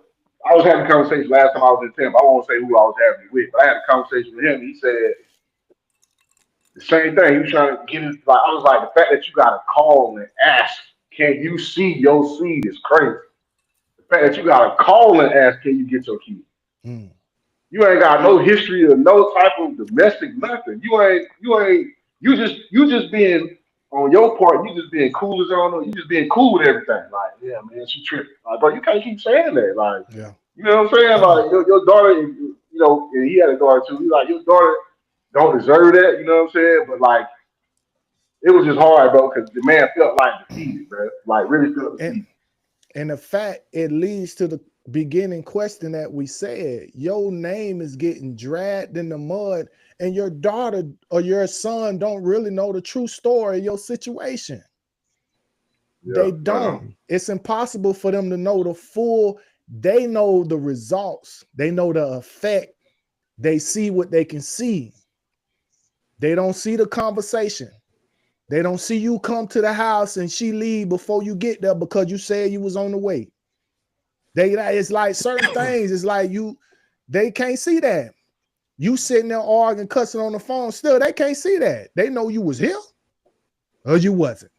I was having a conversation last time I was in Tampa. I won't say who I was having it with, but I had a conversation with him. He said the same thing. He was trying to get it. Like I was like, the fact that you got to call and ask, can you see your seed is crazy. The fact that you got to call and ask, can you get your kid? Mm. You ain't got no history of no type of domestic nothing. You just being on your part. You just being cool as on. You just being cool with everything. Like, yeah, man, she tripping. Like, bro, you can't keep saying that. Like, Yeah. you know what I'm saying? Like, your daughter, you know, and he had a daughter too. He's like, your daughter don't deserve that. You know what I'm saying? But like, it was just hard, bro, because the man felt like defeated, bro. Like, really felt defeated. And the fact it leads to the beginning question that we said, your name is getting dragged in the mud, and your daughter or your son don't really know the true story of your situation. Yeah, They don't. It's impossible for them to know the full. They know the results. They know the effect. They see what they can see. They don't see the conversation. They don't see you come to the house and she leave before you get there because you said you was on the way. It's like certain things. It's like they can't see that. You sitting there arguing, cussing on the phone. Still, they can't see that. They know you was here or you wasn't.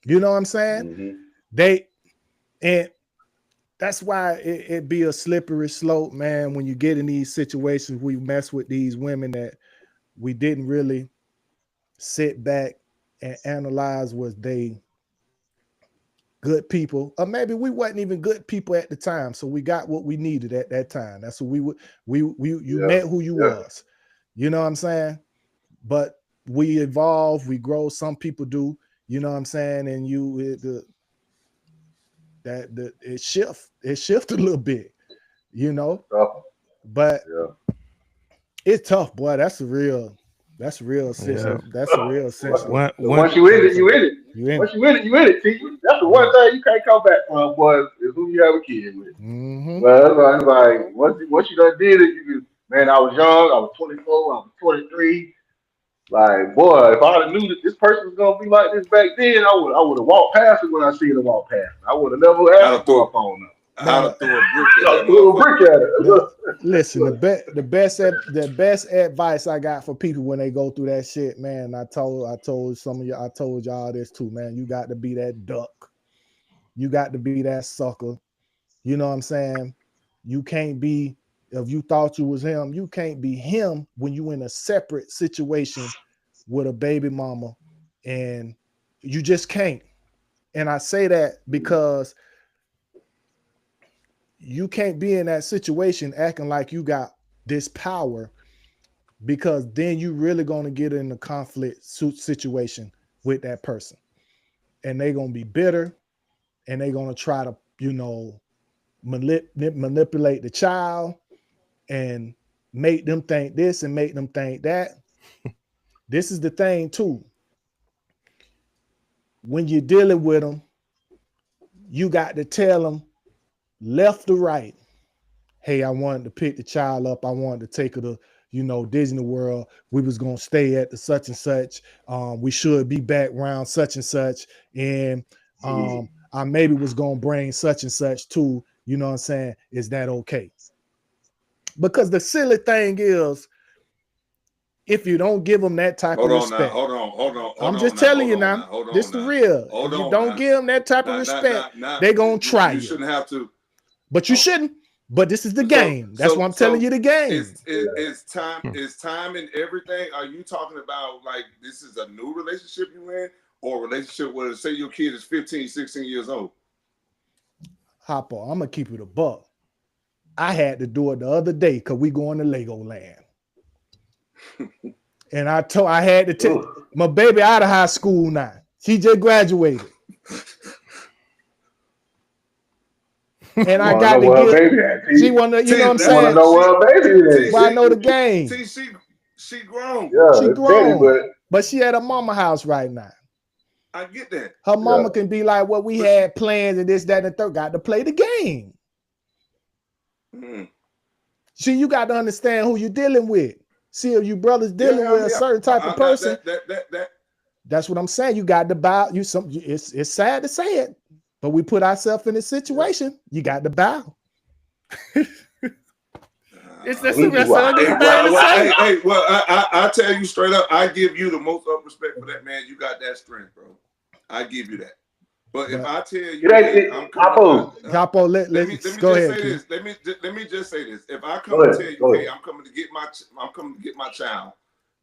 You know what I'm saying? Mm-hmm. And that's why it be a slippery slope, man. When you get in these situations, we mess with these women that we didn't really sit back and analyze, was they good people, or maybe we wasn't even good people at the time, so we got what we needed at that time. That's what you met who you was. You know what I'm saying? But we evolve, we grow. Some people do. You know what I'm saying? And it shift a little bit. You know, but it's tough, boy. That's a real sense. Yeah. That's a real sense. Once you in it, you in it. Once you in it, you in it. See, that's the one thing you can't come back from, boy, is who you have a kid with. Mm-hmm. Well, it's like once you done did it, man, I was young, I was 24, I was 23. Like, boy, if I knew that this person was gonna be like this back then, I would have walked past it when I see it walk past. I would have never asked for a phone number. I'd have threw a brick at it. Listen, the best advice I got for people when they go through that shit, man. I told some of you, I told y'all this too, man. You got to be that duck. You got to be that sucker. You know what I'm saying? You can't be, if you thought you was him, you can't be him when you in a separate situation with a baby mama, and you just can't. And I say that because you can't be in that situation acting like you got this power, because then you really going to get in a conflict situation with that person, and they're going to be bitter, and they're going to try to, manipulate the child and make them think this and make them think that. This is the thing too. When you're dealing with them, you got to tell them left or right, hey, I wanted to pick the child up. I wanted to take her to, Disney World. We was going to stay at the such and such. We should be back around such and such. And I maybe was going to bring such and such too. You know what I'm saying? Is that okay? Because the silly thing is, if you don't give them that type of respect. Hold on. I'm just telling you now. This the real. If you don't give them that type of respect, they're going to try you. You shouldn't have to. But you shouldn't. But this is the game. That's why I'm telling you the game. It's time and everything. Are you talking about like this is a new relationship you in, or a relationship where, say, your kid is 15, 16 years old? Hopper, I'm going to keep it a buck. I had to do it the other day because we going to Legoland. And I had to take my baby out of high school now. She just graduated. And I got to get. She want to, you know what I'm saying? Want to know where baby is. Well, I know the game. She grown. Yeah, she grown, but she at her mama house right now. I get that. Her mama can be like, well, we had plans and this, that, and the third. Got to play the game. Mm. See, you got to understand who you're dealing with. See, if you brothers dealing with a certain type of person, that's what I'm saying. You got to bow. It's sad to say it, but we put ourselves in this situation. You got to bow. It's that's the rest of it. Hey, well, I tell you straight up, I give you the most up respect for that, man. You got that strength, bro. I give you that. But if I tell you, Capo, let me go ahead. Let me just say this. If I come and tell you, hey, I'm coming to get my child.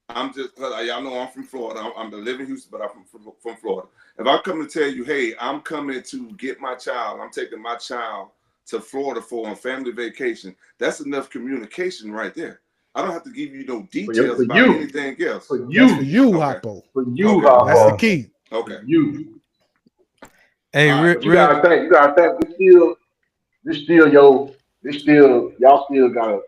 I'm just, y'all know I'm from Florida. I'm live in Houston, but I'm from Florida. If I come to tell you, hey, I'm coming to get my child, I'm taking my child to Florida for a family vacation, that's enough communication right there. I don't have to give you no details about anything else. For you, Hoppo. For you, Hoppo. That's the key. Okay. You. Hey, you gotta think. This still, y'all still gotta.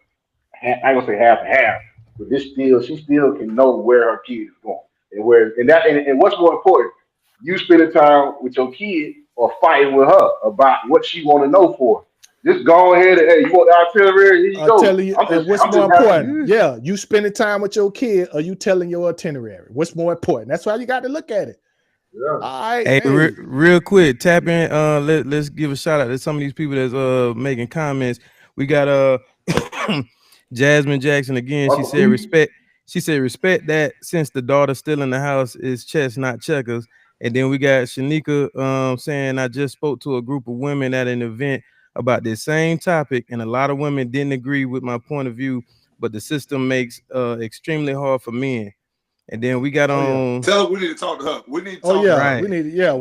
I ain't gonna say half and half, but she still can know where her kid is going and what's more important, you spending time with your kid or fighting with her about what she want to know for. Just go ahead and, hey, you want the itinerary? Here you go. Telling you, what's more important? Yeah, you spending time with your kid or you telling your itinerary? What's more important? That's why you got to look at it. Yeah. All right. Hey, real quick, tap in. Let's give a shout out to some of these people that's making comments. We got Jasmine Jackson again. She said respect. She said respect that since the daughter's still in the house is chess, not checkers. And then we got Shanika saying I just spoke to a group of women at an event about this same topic, and a lot of women didn't agree with my point of view, but the system makes extremely hard for men. And then we got on. Tell her we need to talk to her. We need to talk to her. Right. We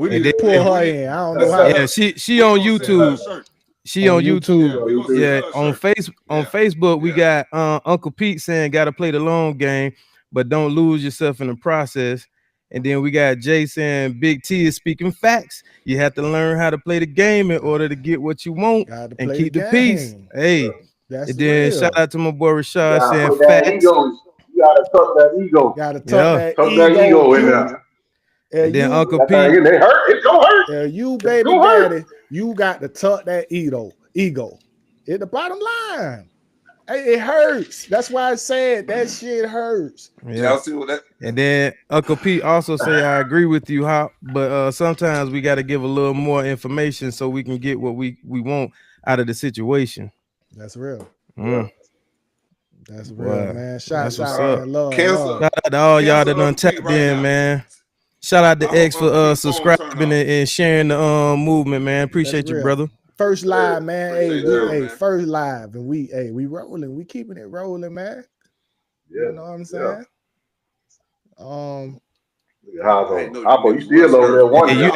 need to pull her in. I don't know how. Yeah, she on YouTube. She on YouTube. Yeah, on Facebook, we got Uncle Pete saying gotta play the long game, but don't lose yourself in the process. And then we got Jay saying Big T is speaking facts. You have to learn how to play the game in order to get what you want and keep the peace. Hey, that's and then real. Shout out to my boy Rashad saying facts. You gotta tuck that ego. Gotta tuck that ego in there. And then Uncle Pete. It hurt. It's gonna hurt. You baby daddy, you got to tuck that ego. At the bottom line. It hurts. That's why I said that shit hurts. Yeah. See what that. And then Uncle Pete also say I agree with you, Hop, but sometimes we got to give a little more information so we can get what we want out of the situation. That's real. Mm. That's real, man. Shout out to love. Shout out to all y'all that done tapped in, man. Shout out to X for subscribing and sharing the movement, man. Appreciate you, brother. First live, man. Hey, first live, and we rolling. We keeping it rolling, man. Yeah. You know what I'm saying? Hoppo, you still over there one. You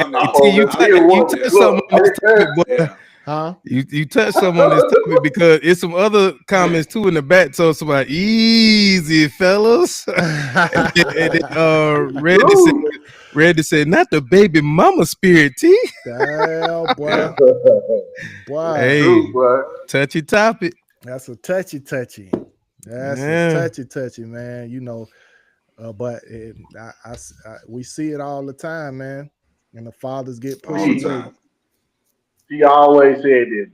touched something on this topic, boy. Huh? You touched something on this topic because it's some other comments too in the back. So somebody easy, fellas. and Randy said, not the baby mama spirit, T. Damn, boy. Boy. Hey, touchy topic. That's a touchy. That's a touchy, man. You know, but we see it all the time, man. And the fathers get pushed. She always said this.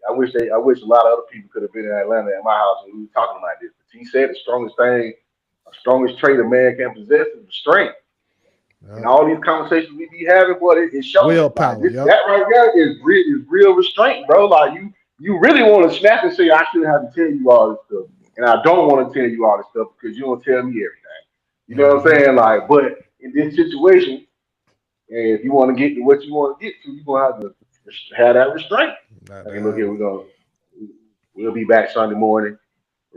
I wish a lot of other people could have been in Atlanta at my house and we were talking like this. But she said the strongest trait a man can possess is strength. And all these conversations we be having, boy, it shows willpower. That right there is real restraint, bro. Like you really want to snap and say, I shouldn't have to tell you all this stuff, and I don't want to tell you all this stuff because you don't tell me everything. You know what I'm saying? Like, but in this situation, if you want to get to what you want to get to, you're gonna have to have that restraint. Okay, look here, we'll be back Sunday morning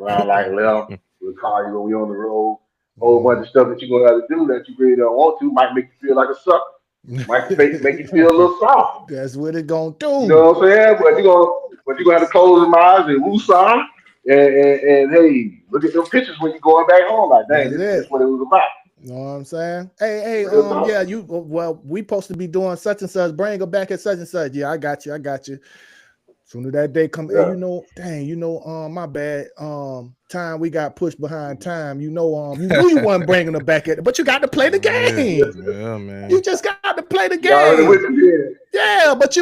around like 11. We'll call you when we on the road. Whole bunch of stuff that you're gonna have to do that you really don't want to might make you feel like a sucker. Might make you feel a little soft. That's what it's gonna do. You know what I'm saying? But you're gonna have to close your eyes and woosah and hey, look at them pictures when you're going back home. Like, dang, this is what it was about. You know what I'm saying? Hey, we supposed to be doing such and such. Bring her back at such and such. Yeah, I got you. Soon as that day come, hey, my bad. Time we got pushed behind time. You knew you wasn't bringing her back at it, but you got to play the game. Yeah, man. You just got got to play the Y'all already game. with you. Yeah, but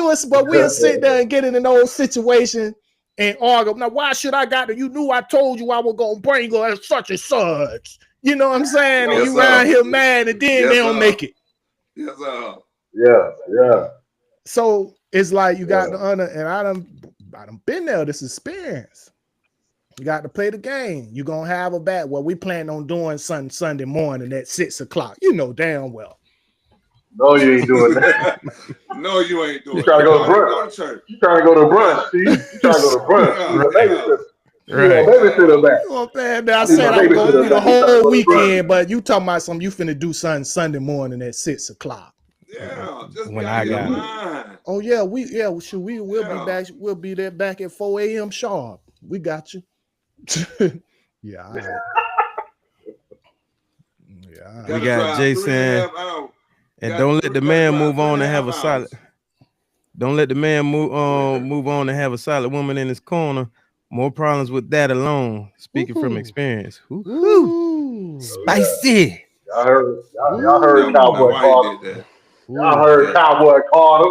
we'll sit there and get in an old situation and argue. Now, why should I got to? You knew I told you I was gonna bring her as such and such. You know what I'm saying? And Yes, you sir. around here mad, and then Yes, they don't sir. make it. Yes, Yeah. So it's like you got to and I done been there. This experience. You got to play the game. You're gonna have a bat. Well, we plan on doing something Sunday morning at 6 o'clock. You know damn well. No, you ain't doing that. No, you ain't doing You trying to go to Go brunch. to church. You trying to go to brunch, see? You trying to go to brunch. Right. Babysitter back. Oh man, I need said my I'm gonna babysitter be the back. You trying to whole go to weekend, brunch. but you talking about something you finna do something Sunday morning at 6 o'clock. Yeah, just When be I out got your it. mind. Oh yeah, we'll be Yeah. back. We'll be there back at 4 a.m. sharp. We got you. Yeah, all right. Yeah, all right. We Gotta got drive Jason. 3.5 hours. And Got don't let the gotta man drive move on and 3.5 have a solid. hours. Don't let the man move on and have a solid woman in his corner. More problems with that alone. Speaking from Woohoo. experience. Woo-hoo. Ooh. Spicy. Y'all heard Now Cowboy why Carter. he did that? Y'all heard Yeah. Cowboy Carter.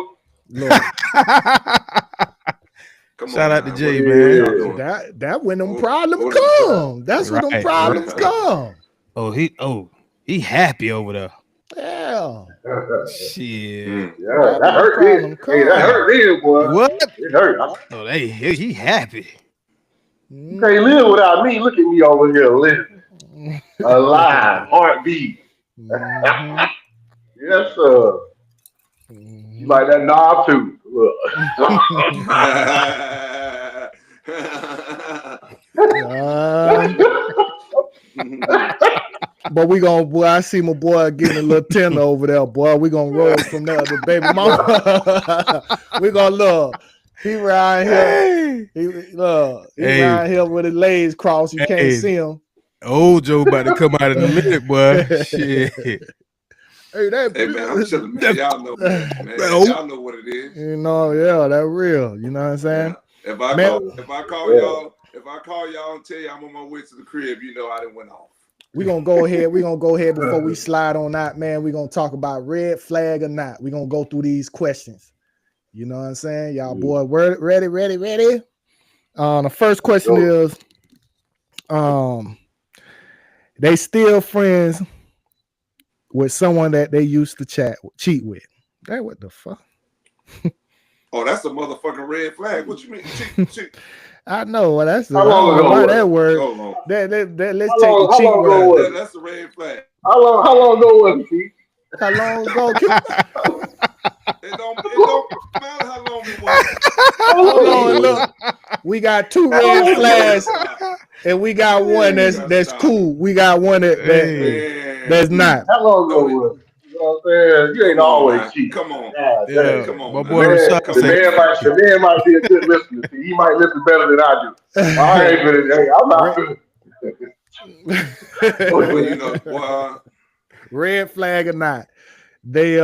Look, Come Shout on out to now. Jay, What- man. what y'all doing? that when them What- problems what is come. That's when them Right, problems right. come. He happy over there. Yeah. Shit. Mm. Yeah, that That hurt problem me. Hey, that come. hurt me, boy. What? It hurt. Oh, he happy. You can't live without me. Look at me over here living. Alive. Heartbeat. Mhm. Yes, sir. You like that knob too. Look. But we gonna, boy, I see my boy getting a little tender over there, boy. We gonna roll from there to baby mama. We gonna look. He right here. Hey. He Hey. right here with his legs crossed. You can't Hey. see him. Old Joe about to come out in a minute, boy. Shit. Hey, that Hey man, I'm chilling, man. Y'all know that, man. Bro. Y'all know what it is. you know, yeah, that real. You know what I'm saying? Yeah. If I Man. call y'all and tell you I'm on my way to the crib, you know I done went off. We're gonna go ahead. We're gonna go ahead before we slide on out, man. We're gonna talk about red flag or not. We're gonna go through these questions. You know what I'm saying? Y'all boy, ready? The first question is they still friends with someone that they used to cheat with. Hey, what the fuck? Oh, that's a motherfucking red flag. What you mean? Cheat. I know. Well, that's How long ago was that it? word. Hold on. Let's How take the long cheat ago word. was it? That's a red flag. How long ago was it, Keith? How long ago? It don't matter how long it was. Hold on, look. We got two red flags, and we got one that's cool. We got one that's not. How long ago was it? You know what I'm saying? You ain't always cheating. Come on. God, Yeah. dang. Come on, My man. boy Rashad The said, man might be a good listener. See, he might listen better than I do. I ain't gonna. Hey, I'm not. Well, you know, boy. Red flag or not, they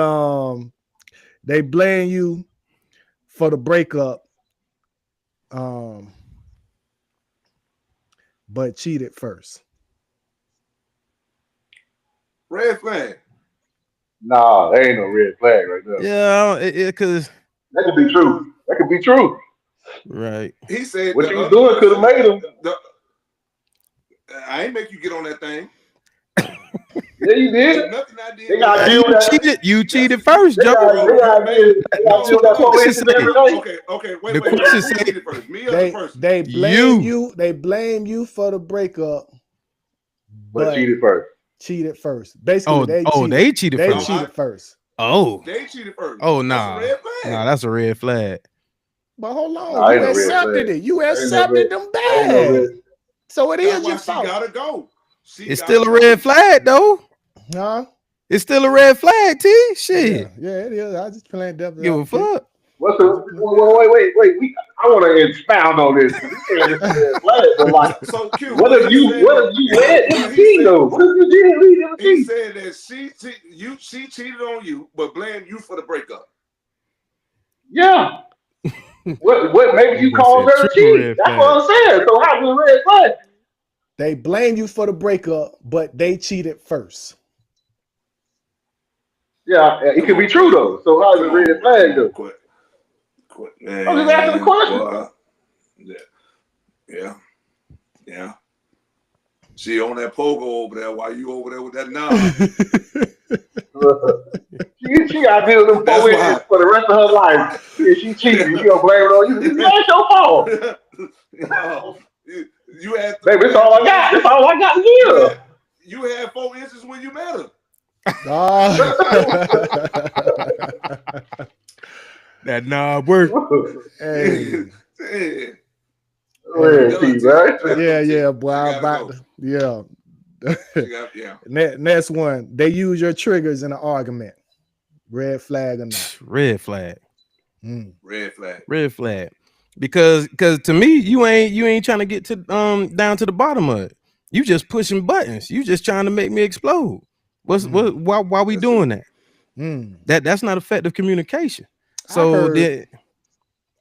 blame you for the breakup, but cheated first. Red flag. Nah, there ain't no red flag right there. yeah, because That could be true. That could be true. right. He said What the you was other doing could have person- made him. I ain't make you get on that thing. Yeah, you There's did. nothing I did. They got deal with that. You cheated first, They Joe. got deal with that probation every day. Okay, wait. The question Who said- cheated first? Me or the person? They blame you. They blame you for the breakup, But cheated first. cheated first. Basically, they cheated. They They first. cheated first. Oh, They cheated first. oh, That's nah. a red flag. Nah, that's a red flag. But hold on, Nah, ain't you no red accepted flag. it. You Ain't no accepted red- them Ain't bad. no red. So it That's is why your she fault. gotta go. It's still a red flag, though. Huh? It's still a red flag, T. Shit. Yeah, it is. I just playing devil's Give a advocate. fuck. What's the? Wait. I want to expound on this. You saying it's a red flag, but like, So Q, what if you read? What if you though? What if you didn't read He everything? said that she cheated on you, but blamed you for the breakup. Yeah. What? Maybe you Boy called said her triple cheat. red That's flag. what I'm saying. So how's the red flag? They blame you for the breakup, but they cheated first. Yeah, it could be true though. So how is it red flag though? Quit. I'm just asking the question. Boy, yeah. She on that pogo over there while you over there with that knob. She got to deal with them 4 inches for the rest of her life. If she cheated, you gonna blame it on you. That's your fault. You had baby, that's all I got. That's all I got to give. You had 4 inches when you met her. That knob work. Hey. Yeah, boy. I'm about to, yeah. Yeah. Next one. They use your triggers in an argument. Red flag or not? Red flag. Red flag. Red flag. Because to me, you ain't trying to get to down to the bottom of it. You just pushing buttons. You just trying to make me explode. Why we doing that? That's not effective communication. So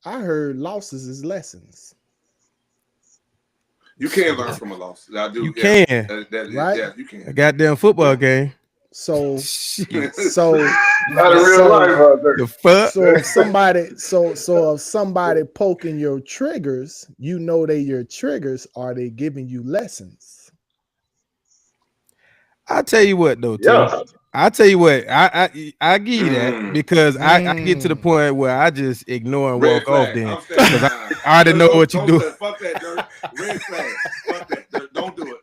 I heard losses is lessons. You can learn from a loss. I do. You can. Right? Yeah, you can. A goddamn football game. So not a real life out there. The fuck? So if somebody poking your triggers, you know they your triggers. Are they giving you lessons? I tell you what though, Yeah. I tell you what, I give you that because I get to the point where I just ignore and walk off then because I already know what you do. Fuck that, dirt. Red flag. Fuck that, dirt. Don't do it.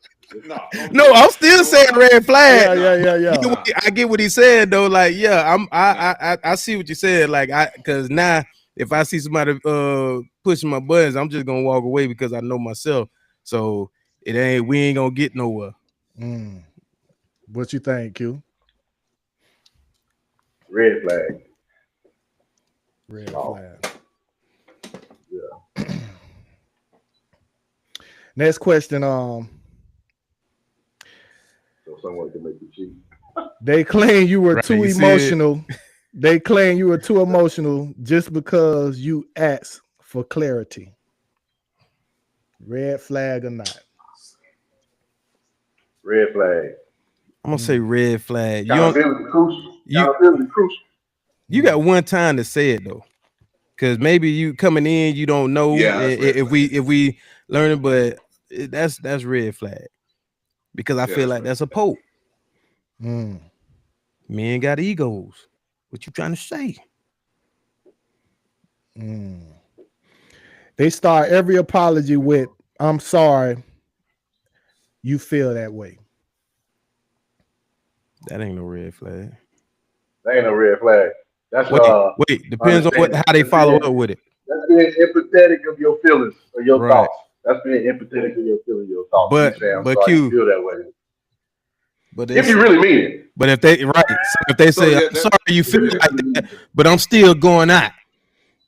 No, I'm still saying red flag. Yeah. I get what he said though. Like, yeah, I see what you said. Like, because now if I see somebody pushing my buttons, I'm just gonna walk away because I know myself. So we ain't gonna get nowhere. What you think, Q? Red flag. Red flag. Yeah. Next question. So someone can make you cheat. They claim you were too you emotional. They claim you were too emotional just because you asked for clarity. Red flag or not? Red flag. I'm gonna say red flag. Accountability crucial. You got one time to say it though, because maybe you coming in, you don't know if we learn it, but that's red flag because I feel like that's a pope. Men got egos. What you trying to say? They start every apology with "I'm sorry you feel that way." That ain't no red flag. That ain't no red flag. That's wait. Depends on how they follow up with it. That's being empathetic of your feelings or your thoughts. That's being empathetic of your feelings, your thoughts. But Q, you feel that way. But if you really mean it. But if they say I'm sorry you feel like that, but I'm still going out.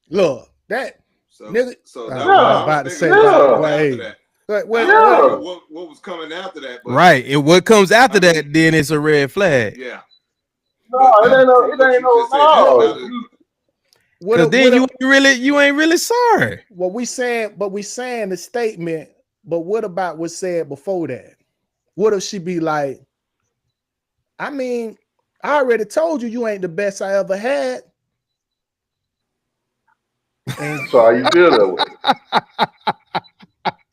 Look, that nigga. I'm about to say that. What was coming after that? Right. And what comes after that, then it's a red flag. Yeah. No, it ain't no. Because then you ain't really sorry. Well, we saying the statement, but what about what's said before that? What if she be like, I mean, I already told you ain't the best I ever had. And so you feel that way.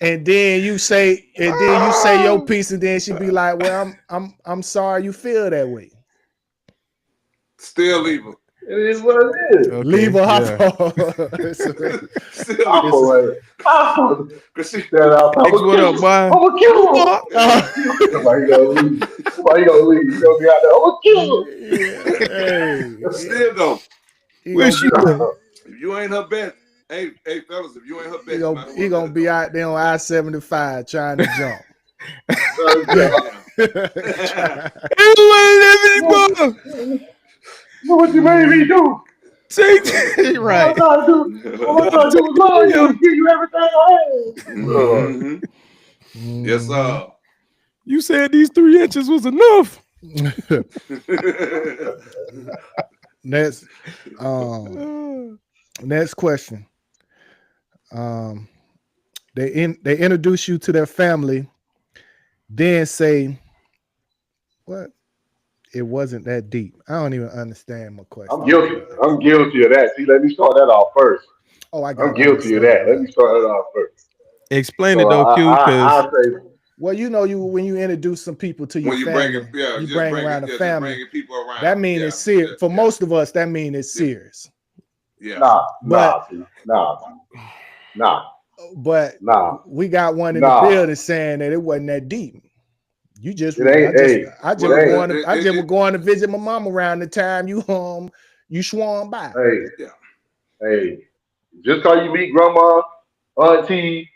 And then you say your piece, and then she be like, "Well, I'm sorry you feel that way." Still leave her. It is what it is. Okay, leave her. What up, boy? I'm gonna kill him. Somebody gonna leave. You gonna be out there. I'm gonna kill him. Still go. If you ain't her best. Hey, fellas, if you ain't her best, he gonna be out there on I-75 trying to jump. What you made me do? Right. All I gotta do is love you and give you everything I have. Yes, sir. You said these 3 inches was enough. Next question. They introduce you to their family, then say, what? it wasn't that deep. I don't even understand my question. I'm guilty. I'm guilty of that. See, let me start that off first. Oh, I got. I'm guilty of that. Let me start that off first. Explain So it though, Q, because I say, Well, you know, when you introduce some people to your When you family, bring it, yeah, you just bring bring around it, the just family. bringing people around. That means Yeah, it's serious. yeah, For yeah. most of us, that means it's Yeah. serious. Yeah. nah. But we got one in the building saying that it wasn't that deep. You just, It ain't. I just Well, was going to visit my mom around the time you swung by. Hey, just cause you meet grandma, auntie,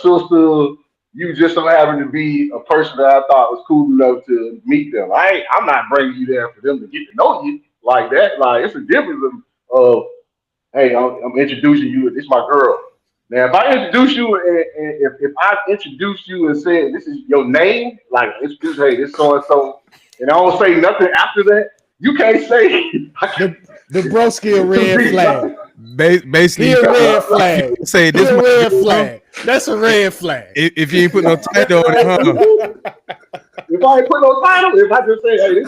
sister, you just so happen to be a person that I thought was cool enough to meet them. I'm not bringing you there for them to get to know you like that. Like, it's a difference of hey, I'm introducing you. This is my girl. Now, if I introduce you and if I introduce you and say this is your name, like it's just hey, this so and so, and I don't say nothing after that, you can't say the broski a red flag. Basically, a red flag. Say this a red flag. That's a red flag. If you ain't put no title on it, huh? If I ain't put no title, if I just say, hey,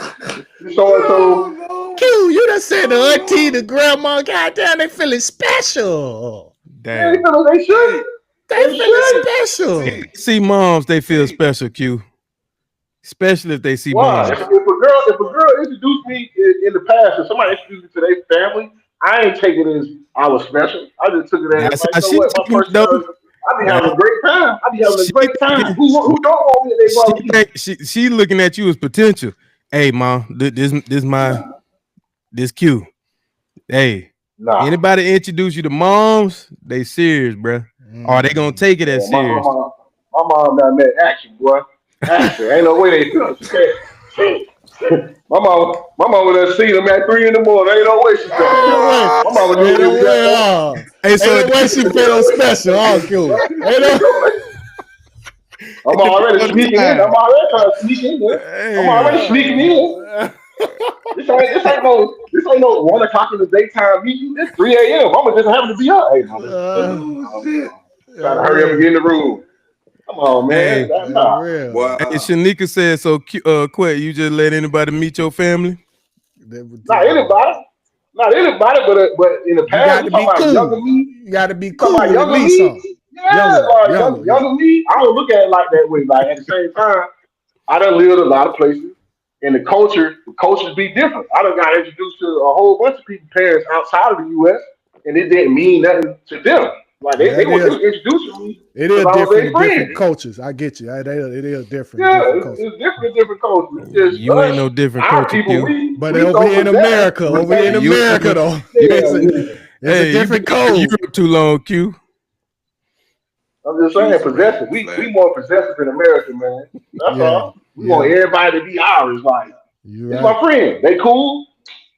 this so and so. Q, you done said the auntie, the grandma, goddamn, they feeling special. Damn. They should. They feeling special. See moms, they feel special, Q. Especially if they see Why? moms. If a girl introduced me in the past, if somebody introduced me to their family, I ain't take it as I was special. I just took it as like, you know what, my personality. I be having a great time. Who don't want me? She looking at you as potential. Hey, mom, this Q. Hey, anybody introduce you to moms? They serious, bro. Or they gonna take it as serious. My mom done that action, boy. Action. Ain't no way they feel. My mama done seen them at 3 in the morning. Ain't no way she felt. My mama ain't no way she felt special. All cool. I'm already sneaking in. I'm already trying to sneak in there. I'm already sneaking in. This ain't no 1 o'clock in the daytime meeting. It's 3 a.m. I'm just having to be up. Hey, mama, trying to hurry up and get in the room. Come on, man. Hey, Shanika said, so Quet, you just let anybody meet your family? Not anybody, but in the past, you talking about younger me. You got to be cool. About younger me. Yeah, younger me. I don't look at it like that way. Like, at the same time, I done lived a lot of places, and the cultures be different. I done got introduced to a whole bunch of people's parents outside of the U.S., and it didn't mean nothing to them. Like they were introducing me. It is different cultures. I get you. It is different. Yeah, it's different cultures. You ain't no different culture, Q. But over here in America, though, it's a different code. You been too long, Q. I'm just saying, possessive. We more possessive in America, man. That's all. We want everybody to be ours. Like, it's my friend. They cool.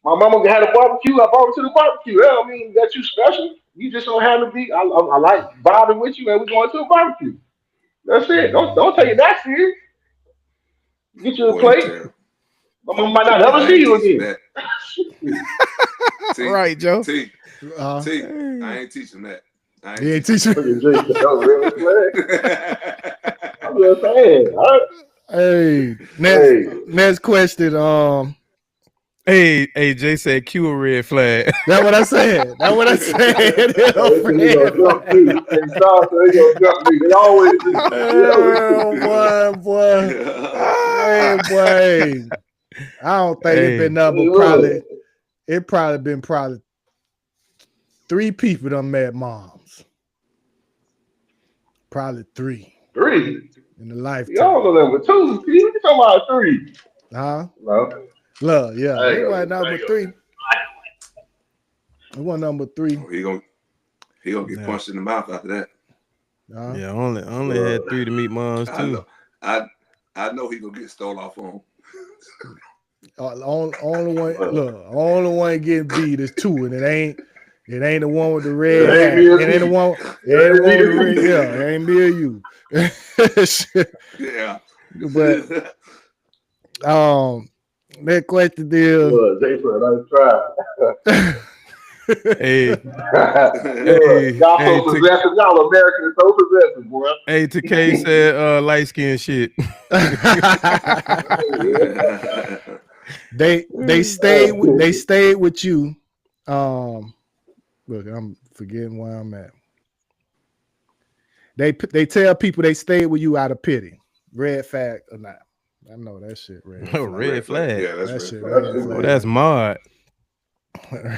My mama had a barbecue. I brought her to the barbecue. That don't mean that you special. You just don't have to be. I like vibing with you, and we're going to a barbecue. That's it. Don't take it that serious. Get you a plate. My mama might not ever see you again. Right, Joe. I ain't teaching that. You ain't teaching. I'm just saying. Hey, next question. Hey, Jay said Q a red flag. That's what I said. Boy. I don't think it's been nothing but probably 3 people done met moms. Probably 3. 3 in the lifetime. Y'all know number 2. You talking about 3? Huh? No. Look, yeah. He was number 3. He was number 3. Oh, he gonna get punched in the mouth after that. Yeah, only had 3 to meet moms too. I know he gonna get stole off on. Only one getting beat is 2, and it ain't the one with the red hat. It ain't the one. It ain't the one with the red. Yeah, it ain't me or you. Yeah. But that question is. Hey, y'all so possessive. Y'all Americans so possessive, boy. Hey, TK said light skin shit. They stayed with you. Look, I'm forgetting where I'm at. They tell people they stayed with you out of pity. Red flag or not? I know that shit. Red flag. Yeah, that's That red shit flag. red flag. Oh, that's Mod.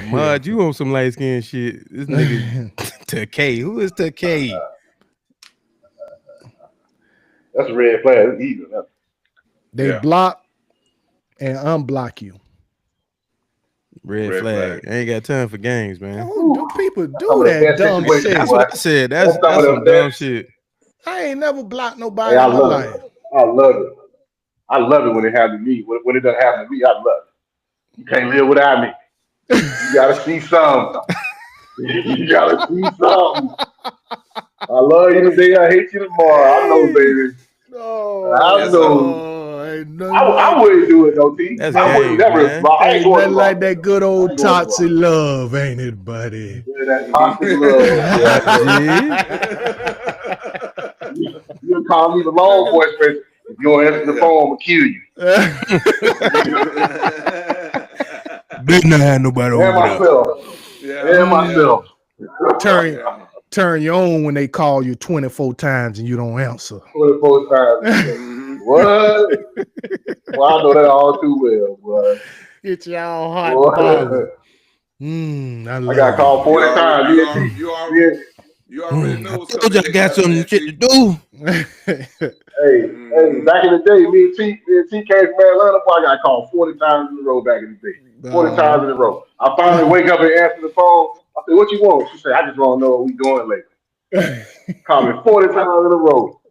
Mod, you on some light skin shit. This nigga Takei. Who is Takei? That's a red flag. That's even. They Yeah. block and unblock you. Red flag. I ain't got time for games, man. Do people do Some of the that best dumb situations, shit? That's what I said. That's That's some of some the dumb best. shit. I ain't never blocked nobody Hey, I in my love life. it. I love it. I love it when it happens to me. When it doesn't happen to me, I love it. You can't live without me. You gotta see something. You gotta see something. I love you today. I hate you tomorrow. I know, baby. I know. Ain't nothing I like, wouldn't do it, though, T. That's I wouldn't games, never. man. I ain't ain't going to nothing like wrong. that good old I ain't going to toxic love, ain't it, buddy? That toxic love. Yeah. You'll call me the long voice person. If you don't answer the phone, I'm going to kill you. Didn't have nobody And over myself. And myself. there. Turn you on when they call you 24 times and you don't answer. 24 times. What? Well, I know that all too well, boy. Get y'all hot Boy. bothered. I I got called 40 times. You already know what's I told you I got some shit to do. Hey, back in the day, me and T came from Atlanta, boy, I got called 40 times in a row back in the day. 40 times in a row. I finally wake up and answer the phone. I said, what you want? She said, I just want to know what we doing later. Call me 40 times in a row.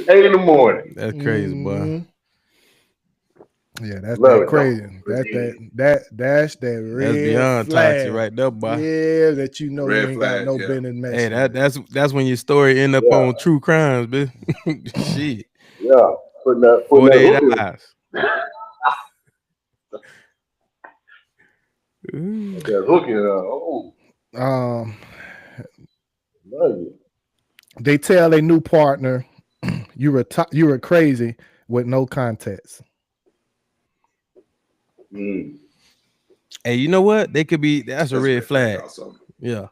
8 in the morning. That's crazy, boy. Yeah, that's Love that it, crazy. though. That's that red That's beyond flag. toxic right there, boy. Yeah, that you know Red you ain't flag, got no yeah. business messing. Hey, with. that's when your story end up on true crimes, bitch. Shit. Yeah. Putting that 48 hook in. hours. Put that hook in. Love it. They tell a new partner you were crazy with no context. Hey, you know what? They could be. That's a red flag. Yeah,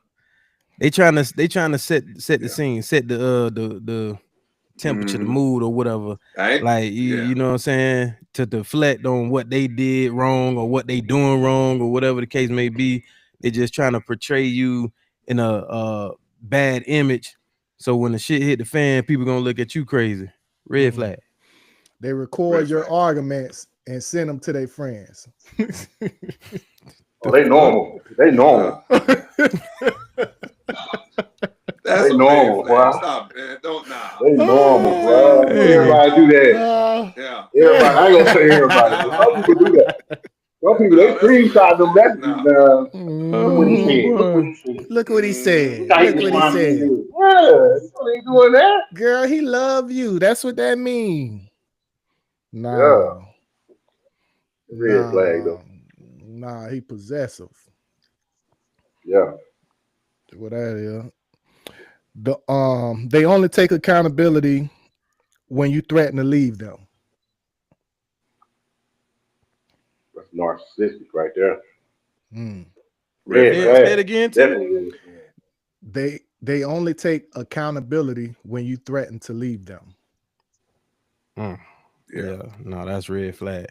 they trying to set the scene, set the temperature, the mood, or whatever. Like you know what I'm saying, to deflect on what they did wrong or what they doing wrong or whatever the case may be. They just trying to portray you in a bad image. So when the shit hit the fan, people gonna look at you crazy. Red flag. They record your arguments and send them to their friends. Oh, they normal. They normal. That's they normal, boy. Stop, man. Don't They normal, bro. Everybody do that. Yeah. Everybody. I ain't gonna say everybody, but some people do that. Some people they screenshot them messages. Look what he said. Look what he said. Look what he said. Yeah, he ain't doing that. Girl, he love you. That's what that means. Nah. Yeah. Red flag though. Nah, he possessive. Yeah. What that is. They only take accountability when you threaten to leave them. That's narcissistic right there. Say it again, too. They only take accountability when you threaten to leave them. Yeah, no, that's red flag.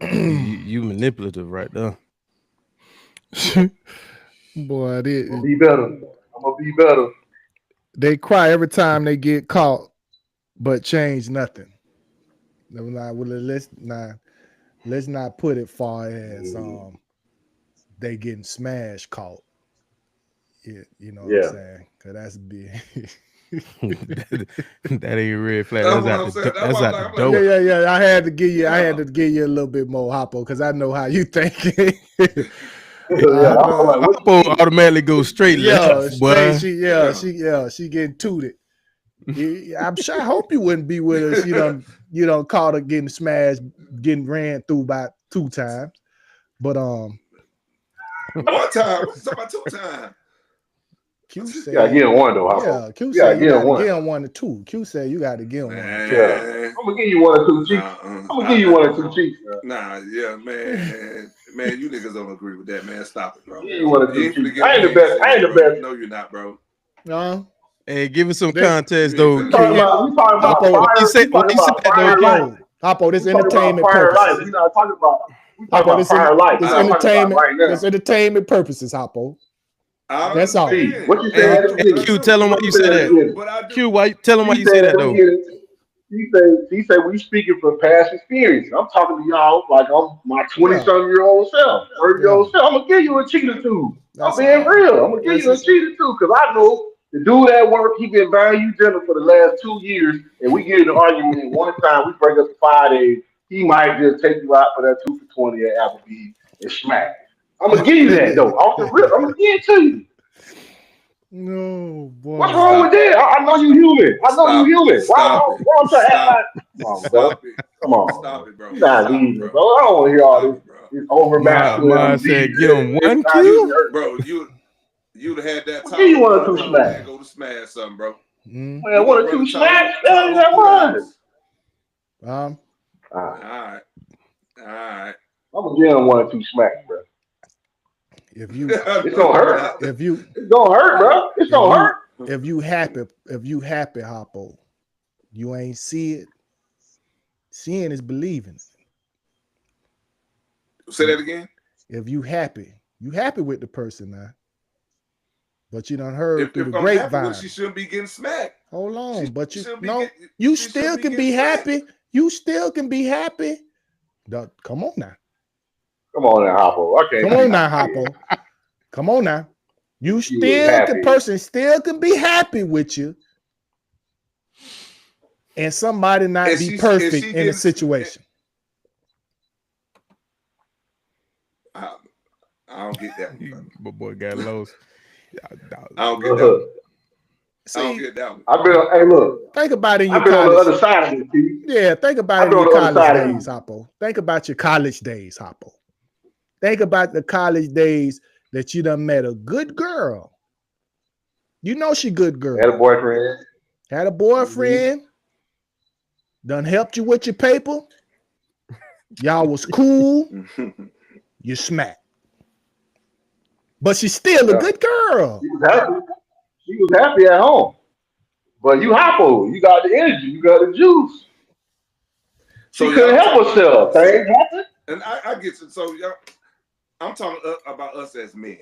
you manipulative right there. Boy, I'm gonna be better. I'm gonna be better. They cry every time they get caught, but change nothing. Let's not put it far as they getting smashed caught. Yeah, you know what I'm saying? Cause that's big. that ain't red flag. That's out the door. Yeah. I had to give you a little bit more Hoppo because I know how you think. Hoppo automatically goes straight left. She getting tooted. I'm sure. I hope you wouldn't be with us. You don't caught her getting smashed, getting ran through about 2 times. But one time, what's about 2 times? Q said, Yeah, give him one though. How about? yeah, Q Yeah, said you give him got to one. give him 1 or 2. Q said you got to give him 1 or 2. Man, I'm gonna give you 1 or 2 cheeks. I'm gonna give you 1 or 2 cheeks. Nah, yeah, man, you niggas don't agree with that, man. Stop it, bro. Give you 1 or 2 You ain't finna cheeks. get I ain't the me best. I ain't the bro. best. No, you're not, bro. No, Hey, give us some They- context though. We talking about Hoppo, fire. What you say- We talking what you about said, fire though, life. Hoppo, this We talking about entertainment fire life. purposes. We not talking about. We Hoppo, talking about fire life. this We're not talking about entertainment, right now. this entertainment purposes, Hoppo. I That's all. understand. What you Hey, said? hey, Q, tell him why you say that. But I do. Q, tell him why He you say said that at the though. beginning, he said we speaking from past experience. I'm talking to y'all like I'm my 20-something-year-old self, 30-year-old self. I'm gonna give you a cheat or two. That's I'm being all. real. I'm gonna give you a cheat or two because I know the dude at work, he been buying you dinner for the last 2 years, and we get in an argument one time, we break up for 5 days. He might just take you out for that 2 for 20 at Applebee's and smack. I'm gonna give you that though. Off the rip, I'm gonna give it to you. No, boy. What's wrong with that? I know you human. I know you human. Why I'm trying to act like? Come on, bro. Stop it. Come on. Stop it, bro. You're not Stop it, leaving, bro. bro. I don't want to hear all Stop this. it, bro. This over masculine. Ma said, "Give him 1 Q." Bro, you'd have had that I'll time. give you 1 or 2 smacks. Go to smash something, bro. Mm. Man, 1 or 2 smacks. That was. Um, All All right. I'm gonna give him 1 or 2 smacks, bro. if you, It's gonna hurt. if you, It's gonna hurt, bro. It's gonna hurt. if you happy, Hoppo, you ain't see it. Seeing is believing. Say that again. If you happy with the person now, but you done heard through the I'm happy with grapevine. it, she shouldn't be getting smacked. Hold on, but you shouldn't be no, getting- you she still shouldn't can be getting smacked. happy. You still can be happy. Come on now. Come on now, Hoppo. I can't. Come on now, Hoppo. Come on now. You She was still happy. the person still can be happy with you. And somebody not And be she perfect in a getting- situation. I don't get that one. My boy got lost. I don't get that one. I don't See, get that one. Hey, look. think about it in your I've been on the college. other side of this, T. Yeah, think about I've it in been your on the other college side of days, Hoppo. Think about your college days, Hoppo. Think about the college days that you done met a good girl. You know she good girl. Had a boyfriend. Had a boyfriend. Done helped you with your paper. Y'all was cool. You smacked. But she's still a good girl. She was happy. She was happy at home. But you Hoppo. You got the energy. You got the juice. She couldn't help herself. Things happen. And I get you. So y'all, I'm talking about us as men.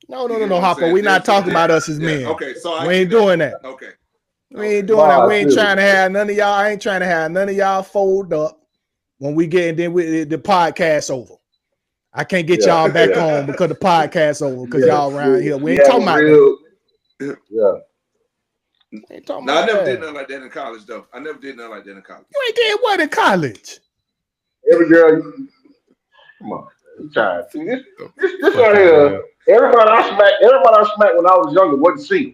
No, You know what I'm Hoppo. saying? We not talking about us as Yeah, men. okay, so We ain't doing that. Okay. We ain't doing Nah, that. We ain't dude. trying to have none of y'all. I ain't trying to have none of y'all fold up when we get and then the podcast over. I can't get y'all back on because the podcast over because y'all around here. We ain't talking about that. Yeah. We ain't talking No, I about never that. did nothing like that in college, though. I never did nothing like that in college. You ain't did what in college? Every girl, come on. You trying to this right here. Everybody I smacked when I was younger wasn't single.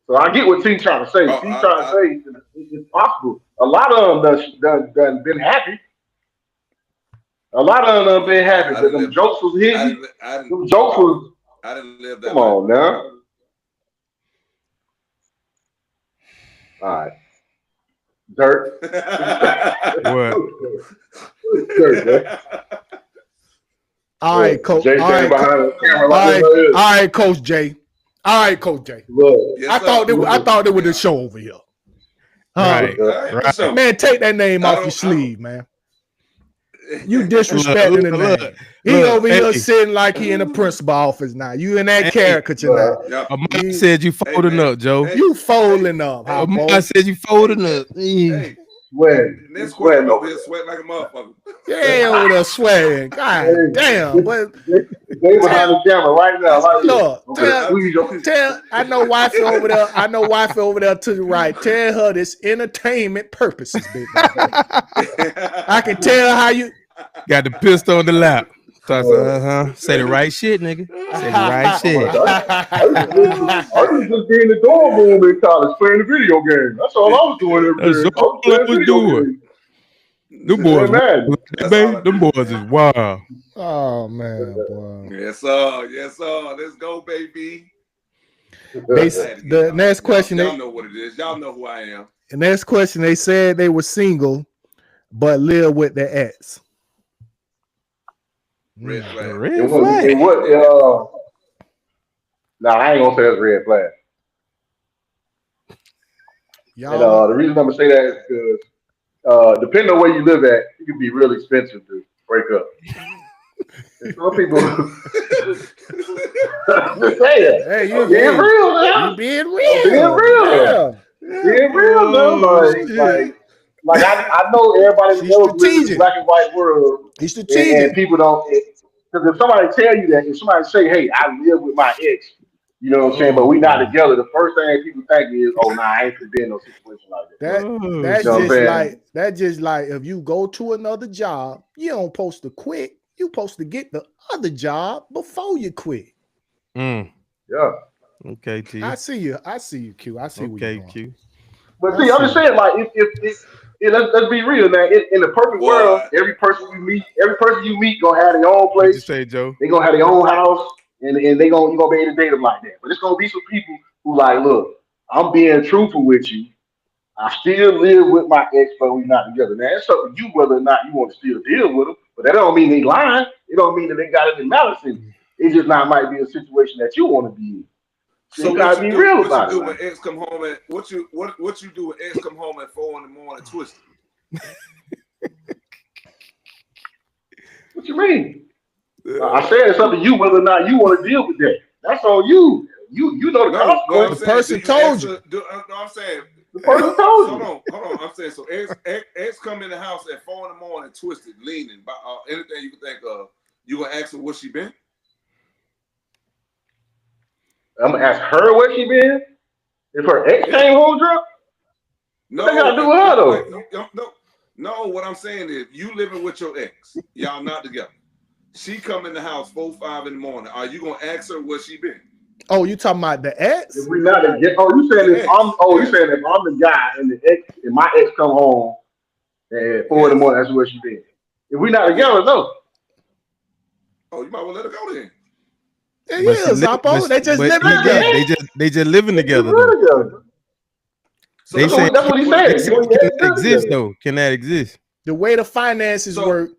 So I get what T trying to say. Oh, T trying to say it's possible. A lot of them done been happy. A lot of them done been happy, but them jokes was hitting. Them jokes was. I didn't live that. Come on now. All right. Dirt. What? Dirt, man. All right, coach. Jay All right, behind the camera all like right, this. all right, Coach J. All right, Coach J. Look. Yes, I thought there was a show over here. Right. Right. Man, take that name off your sleeve, man. You disrespecting the name. He over here sitting like he in the principal office now. You in that caricature now. Amar said you folding up, Joe. You folding up. Amar said you folding up. Hey, Sweating. this quarter over here sweat like a motherfucker. Yeah, over there sweating. God damn. But They behind the camera right now. Like look, tell I know wifey over there. I know wifey over there to the right. Tell her this entertainment purposes, baby. I can tell how you got the pistol on the lap. So I said, say the right shit, nigga. Say the right shit. I was just being in the dorm room in college playing the video game. That's all I was doing every day. That's all I was doing. Them boys, them boys is wild. Oh man, boy. Yes, sir. Yes, sir. Let's go, baby. The next question. Y'all know what it is. Y'all know who I am. The next question. They said they were single, but live with their ex. Red flag. Red flag. Nah, I ain't gonna say that's red flag. And the reason I'm gonna say that is because depending on where you live at, it can be real expensive to break up. And some people just say it. Hey, you being real, man. You being real. Being real. Being real, man. Like I know everybody knows lives in a black and white world. He's strategic. And people don't, because if somebody tell you that, if somebody say, "Hey, I live with my ex," you know what I'm saying, but we not together, the first thing people think is, "Oh, nah, I ain't gonna be in no situation like that." That's just like if you go to another job, you don't supposed to quit. You supposed to get the other job before you quit. Yeah. Okay, T. I see you, Q. I see what you're doing. Q. But see, I'm just saying, like, let's be real, man. In the perfect world, every person you meet gonna have their own place. You say, Joe? They gonna have their own house, and you gonna be able to date them like that. But it's gonna be some people who like, look, I'm being truthful with you. I still live with my ex, but we're not together. Now it's up to you whether or not you want to still deal with them. But that don't mean they lying. It don't mean that they got any malice in it. It just might be a situation that you want to be in. So you gotta be real about it. What you do when ex come home at what you do when ex come home at 4 a.m. twisted? What you mean? I said it's up to you whether or not you want to deal with that. That's on you. You know the consequences. The person told you. I'm saying the person told you. Hold on. I'm saying so. Ex come in the house at 4 a.m. twisted, leaning, by anything you can think of. You gonna ask her where she been? I'm gonna ask her where she been. If her ex came home drunk. No, what they gotta do with her though. No. What I'm saying is, you living with your ex. Y'all not together. She come in the house 4, 5 in the morning. Are you gonna ask her where she been? Oh, you talking about the ex? If we not together. You saying if I'm the guy and the ex and my ex come home at 4 in the morning, that's where she been. If we not together, no. Oh, you might well let her go then. They just living together. They just living together. So they say that's what he said. Can that exist though? Can that exist? The way the finances work,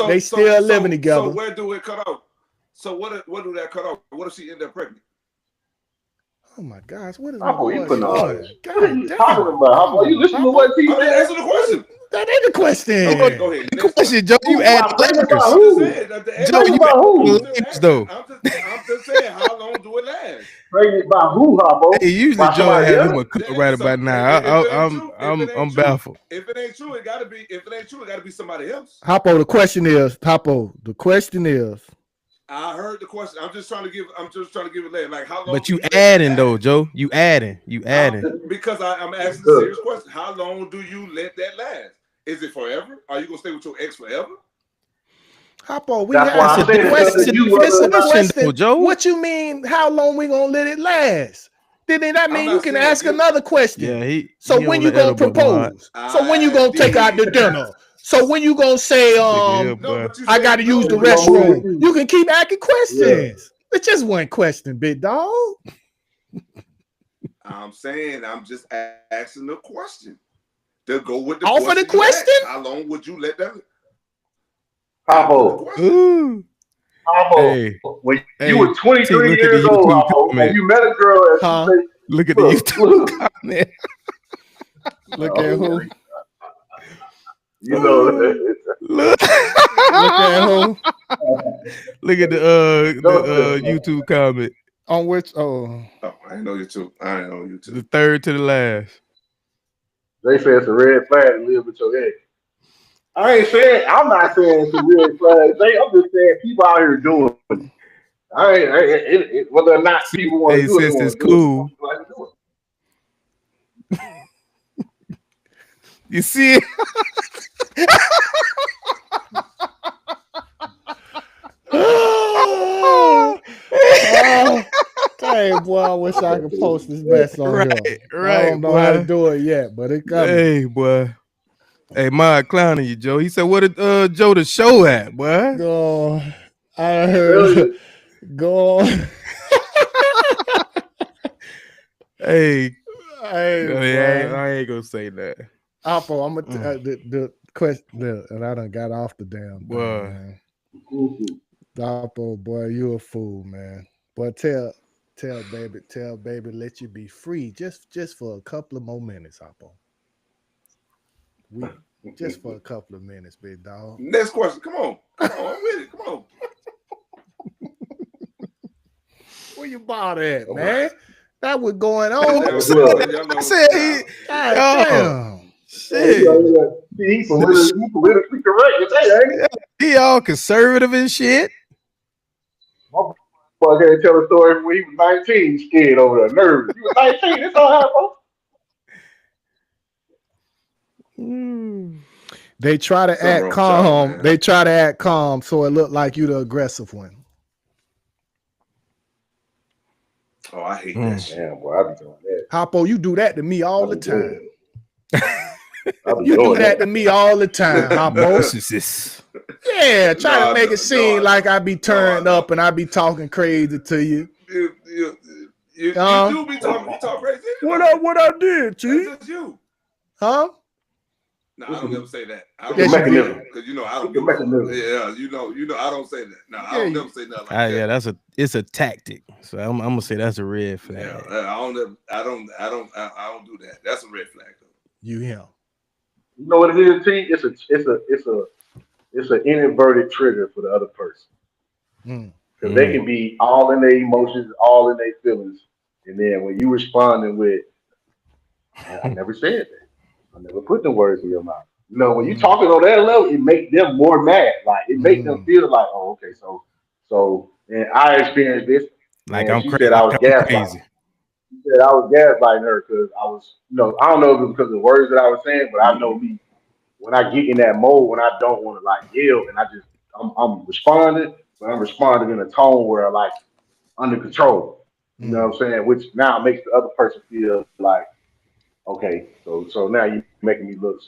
they still living together. So where do it cut off? So what do that cut off? What if she end up pregnant? Oh my gosh, what is you putting on? God damn. You listen to what he said? Answer the question. That ain't the question. Okay, go ahead. The question, Joe, you add layers. Joe, you add though. I'm just saying, how long do it last? Pregnant by who, Hoppo? Hey, usually Joe have him a cook right about now. I'm baffled. If it ain't true, it gotta be somebody else. Hoppo, the question is. I heard the question. I'm just trying to give it later. Like how long? But you adding though, Joe. You adding. Because I'm asking a serious question. How long do you let that last? Is it forever? Are you gonna stay with your ex forever? Hoppo, we have a question, Joe. What you mean? How long we gonna let it last? Then that mean you can ask another question. Yeah, so when you gonna propose? So when you gonna take out the dinner? So when you gonna say, I gotta use the restroom? You can keep asking questions. It's just one question, big dog. I'm saying I'm just asking a question. To go with the offer the question. How long would you let that? Hoppo. When you were 23 years old, Hoppo, and you met a girl, and look at the YouTube comment. Look at who. You know, look at who. Look at the YouTube comment. On which? Oh, I didn't know YouTube. I didn't know YouTube. The third to the last. They say it's a red flag to live with your ex. I'm not saying it's a red flag. I'm just saying people out here doing it. Whether or not people want to do it. It's cool. You see it? Hey, boy, I wish I could post this mess on here. Right, I don't know how to do it yet, but it coming. Hey, boy. Hey, Mike clowning you, Joe. He said, "What did Joe the show at, boy?" Go. I heard. Go. Hey, Hey, I ain't gonna say that. Oppo, I'm gonna the question, and I done got off the damn thing, Boy. man. Oppo, boy, you a fool, man. Boy, tell baby, let you be free just for a couple of more minutes, Oppo. Just for a couple of minutes, big dog. Next question. Come on. I'm with it. Come on. Where you bought at, man? That was going on. I said, damn. Shit. He politically correct. He all conservative and shit. My boy can't tell a story when he was 19, scared over there, nervous. He was 19. It's all right, They try to act calm. They try to act calm so it looked like you the aggressive one. Oh, I hate that shit. Damn, boy, I be doing that. Hoppo, you do that to me all the time. You do that to me all the time, Hoppo. Yeah, try to make it seem like I be turned up and I be talking crazy to you. You do be talking. You talk crazy. What I did, Chief? That's just you. Huh? No, I don't never say that. I don't because I don't. Yeah, you know, I don't say that. No, I don't never say nothing like that. Yeah, it's a tactic. So I'm gonna say that's a red flag. Yeah, I don't do that. That's a red flag though. You know what it is, T? It's an inadvertent trigger for the other person. Because they can be all in their emotions, all in their feelings, and then when you responding with, I never said that. I never put the words in your mouth. You know, when you talking on that level, it makes them more mad. Like it makes them feel like, oh, okay, so and I experienced this. Like I'm crazy. I was gaslighting. She said I was gaslighting her because I was, I don't know if it was because of the words that I was saying, but I know me when I get in that mode when I don't want to like yell and I'm responding, but I'm responding in a tone where like under control. You know what I'm saying? Which now makes the other person feel like, okay, so now you making me look,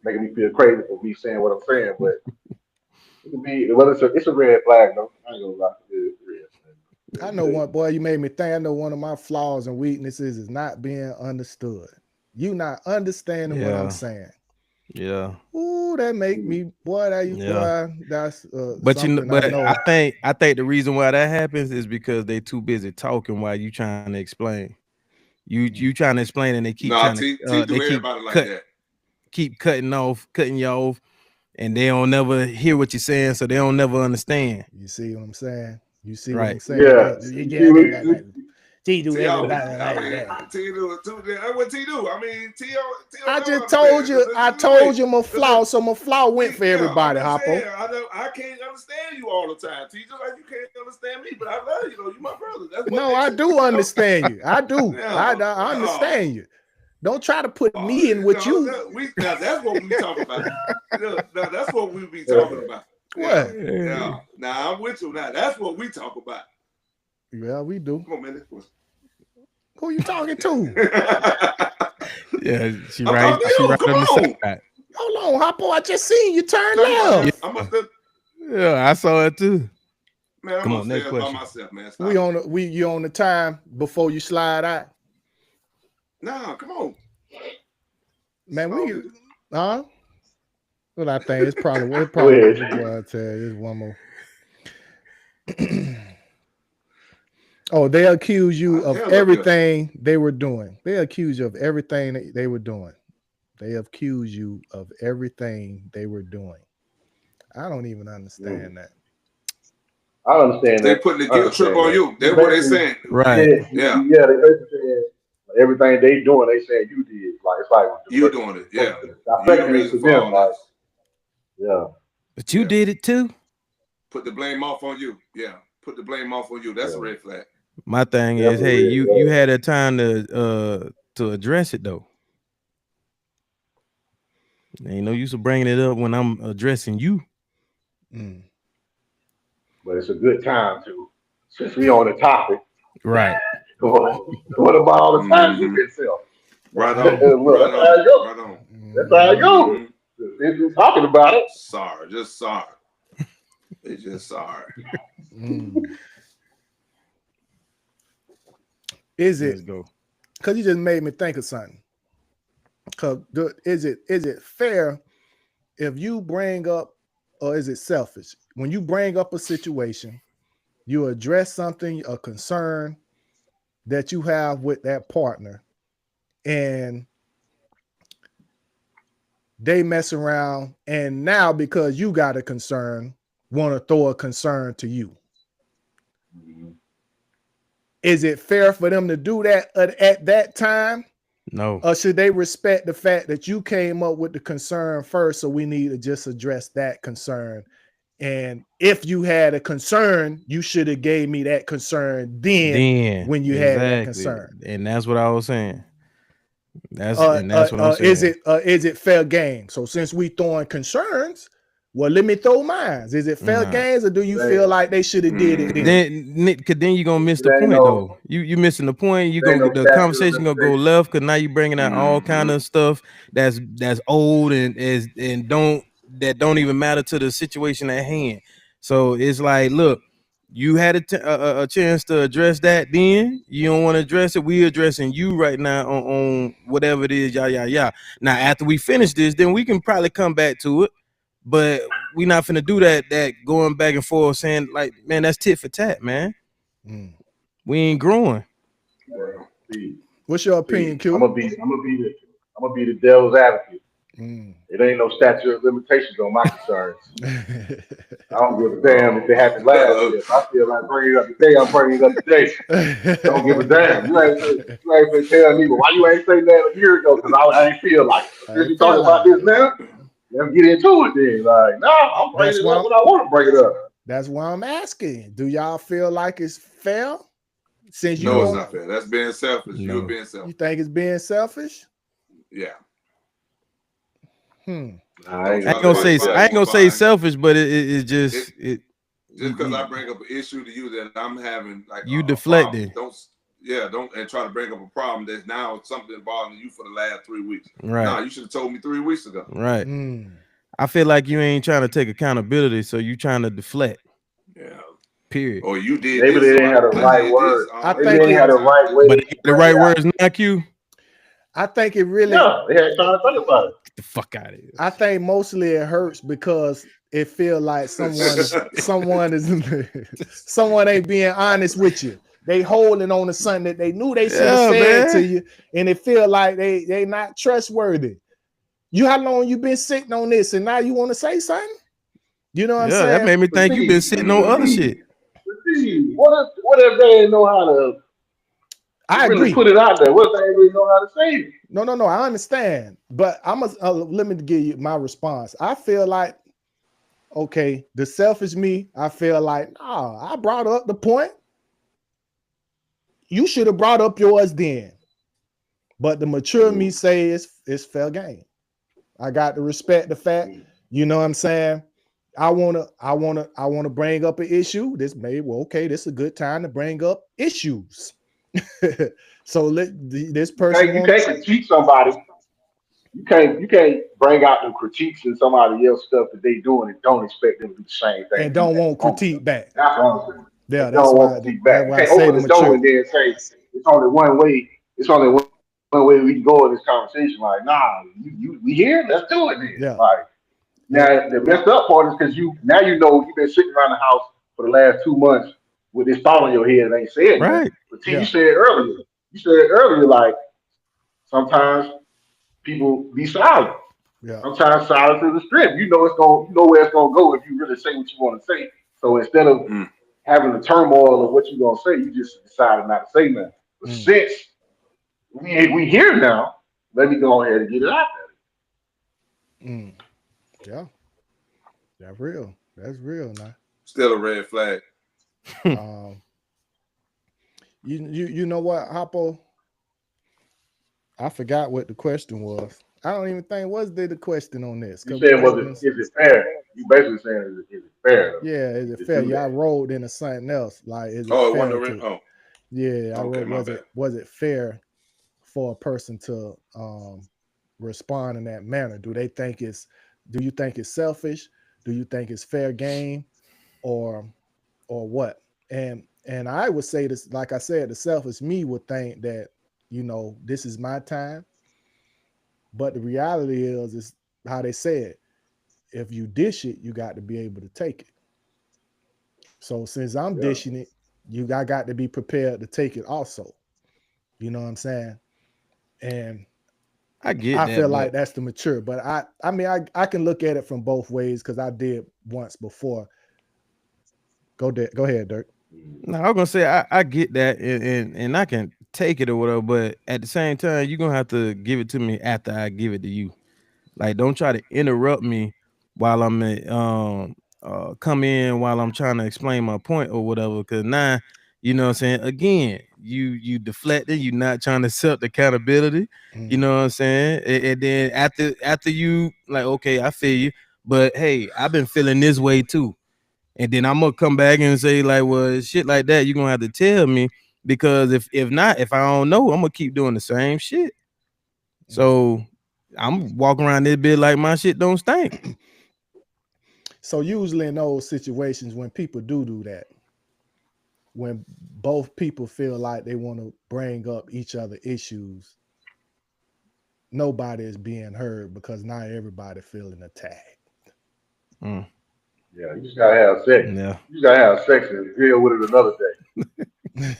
making me feel crazy for me saying what I'm saying, but it can be, well, it's a red flag, though. I ain't gonna lie, it's a red flag. I know one, boy, you made me think. I know one of my flaws and weaknesses is not being understood. You not understanding what I'm saying. Yeah. Ooh, that make me, boy, that's but I think the reason why that happens is because they too busy talking while you trying to explain. You trying to explain and they keep keep cutting you off, and they don't never hear what you're saying, so they don't never understand. You see what I'm saying? You see what I'm saying? Yeah. T do everybody like that. T do what T do? I mean, T. I just told you. I told you my flaw, so my flaw went for everybody, Hoppo. I can't understand you all the time, T. Just like you can't understand me, but I love you. You my brother. That's no, I do understand you. I do. I understand you. Don't try to put me in with you. That's what we talking about. That's what we be talking about. What? Yeah. Now I'm with you. Now that's what we talk about. Yeah, we do. Come on, man. Who you talking to? Yeah, she right on the side. Hold on, Hoppo. I just seen you turn left. Yeah, I saw it too. Man, I'm gonna say it by myself, man. Stop. You on the time before you slide out. Nah, come on. Man, Well, I think it's probably what I tell you. There's one more. Oh, they accuse you of everything they were doing. They accuse you of everything they were doing. They accuse you of everything they were doing. I don't even understand that. I understand that. They putting the guilt trip on you. That's what they saying. Right. Yeah. Yeah, they basically saying everything they doing, they saying you did. Like it's like you doing it. Yeah. Yeah. But you did it too. Put the blame off on you. Yeah. Put the blame off on you. That's a red flag. My thing is, hey, you had a time to address it though. Ain't no use of bringing it up when I'm addressing you. But it's a good time to, since we on the topic, right? What about all the time you get self? Right on. Right on. That's how it goes. Since we're talking about it, sorry, just sorry. It's just sorry. Is Let's it go. because you just made me think of something? Because is it fair if you bring up, or is it selfish when you bring up a situation, you address something, a concern that you have with that partner, and they mess around, and now because you got a concern, want to throw a concern to you? Is it fair for them to do that at that time? No. Or should they respect the fact that you came up with the concern first? So we need to just address that concern. And if you had a concern, you should have gave me that concern then when you had that concern. And that's what I was saying. That's what I'm saying. Is it fair game? So since we throwing concerns, well, let me throw mine. Is it fair games, or do you feel like they should have did it then? Then you're gonna miss the point though. You missing the point. You gonna the conversation gonna go left because now you bringing out all kind of stuff that's old and don't even matter to the situation at hand. So it's like, look, you had a chance to address that. Then you don't want to address it. We addressing you right now on whatever it is. Yeah. Now after we finish this, then we can probably come back to it. But we not finna do that going back and forth saying like, man, that's tit for tat, man. We ain't growing. Well, What's your opinion, Q? I'm gonna be the devil's advocate. It ain't no statute of limitations on my concerns. I don't give a damn if it happened last year. If I feel like bringing it up today, I'm bringing it up today. Don't give a damn. You ain't finna tell me, but why you ain't saying that a year ago? Because I ain't feel like it. If you talking about this now, let's get into it then. Like, no, I'm bringing it up when I want to bring it up. That's why I'm asking. Do y'all feel like it's fair? Since you No, it's not fair. That's being selfish. No. You're being selfish. You think it's being selfish? Yeah. I ain't gonna say selfish, but it's just just because I bring up an issue to you that I'm having, like you deflecting. Don't and try to bring up a problem that's now something bothering you for the last 3 weeks. Right. Nah, you should have told me 3 weeks ago. Right. I feel like you ain't trying to take accountability, so you trying to deflect. Yeah. Period. Or you did. Maybe they didn't have the right word. I Maybe think they had the right way. But the right words, not you. I think it really. Yeah, they had time to think about it. Get the fuck out of here. I think mostly it hurts because it feels like someone ain't being honest with you. They holding on to something that they knew they should have said to you, and it feel like they not trustworthy. How long you been sitting on this, and now you want to say something? You know what I'm saying? That made me think you've been sitting on other shit. What if they didn't know how to? I agree. Put it out there. What if they didn't really know how to say it? No. I understand, but let me give you my response. I feel like, okay, the selfish me. I feel like, I brought up the point. You should have brought up yours then. But the mature me say it's fair game. I got to respect the fact. You know what I'm saying? I wanna bring up an issue. This is a good time to bring up issues. So this person. You can't critique somebody. You can't bring out the critiques in somebody else's stuff that they doing and don't expect them to do the same thing. And don't want critique back. That's what I'm saying. Yeah, that's why I say open the door and then say it's only one way. It's only one way we can go in this conversation. Like, nah, we here. Let's do it then. Yeah. Like, now the messed up part is because you've been sitting around the house for the last 2 months with this thought on your head and ain't said right. But you said earlier, like sometimes people be silent. Yeah. Sometimes silence is a strength. You know where it's gonna go if you really say what you want to say. So instead of having the turmoil of what you're gonna say, you just decided not to say nothing. But since we here now, let me go ahead and get it out there. Yeah, that's real. That's real now. Still a red flag. You know what, Hoppo? I forgot what the question was. I don't even think the question on this. You said is it fair? You basically saying is it fair? Yeah, is it fair? Yeah, I rolled into something else. Like, is it fair? I wrote, was it fair for a person to respond in that manner? Do you think it's selfish? Do you think it's fair game, or what? And And I would say this, like I said, the selfish me would think that, this is my time. But the reality is how they said, if you dish it, you got to be able to take it. So since I'm dishing it, I got to be prepared to take it also. You know what I'm saying? And I get I that, feel but like that's the mature. But I mean, I can look at it from both ways because I did once before. Go ahead, Dirk. no, I'm gonna say I get that, and I can take it or whatever, but at the same time, you're gonna have to give it to me after I give it to you. Like, don't try to interrupt me while I'm come in while I'm trying to explain my point or whatever. Cause now, you know what I'm saying? Again, you deflecting, you not trying to accept accountability, you know what I'm saying? And then after you like, okay, I feel you, but hey, I've been feeling this way too. And then I'm gonna come back and say, like, well, shit like that, you're gonna have to tell me, because if not, if I don't know, I'm gonna keep doing the same shit. So I'm walking around this bit like my shit don't stink. So usually in those situations when people do that, when both people feel like they want to bring up each other issues, nobody is being heard because not everybody feeling attacked. Mm, Yeah, you just gotta have sex. yeah. You gotta have sex and deal with it another day.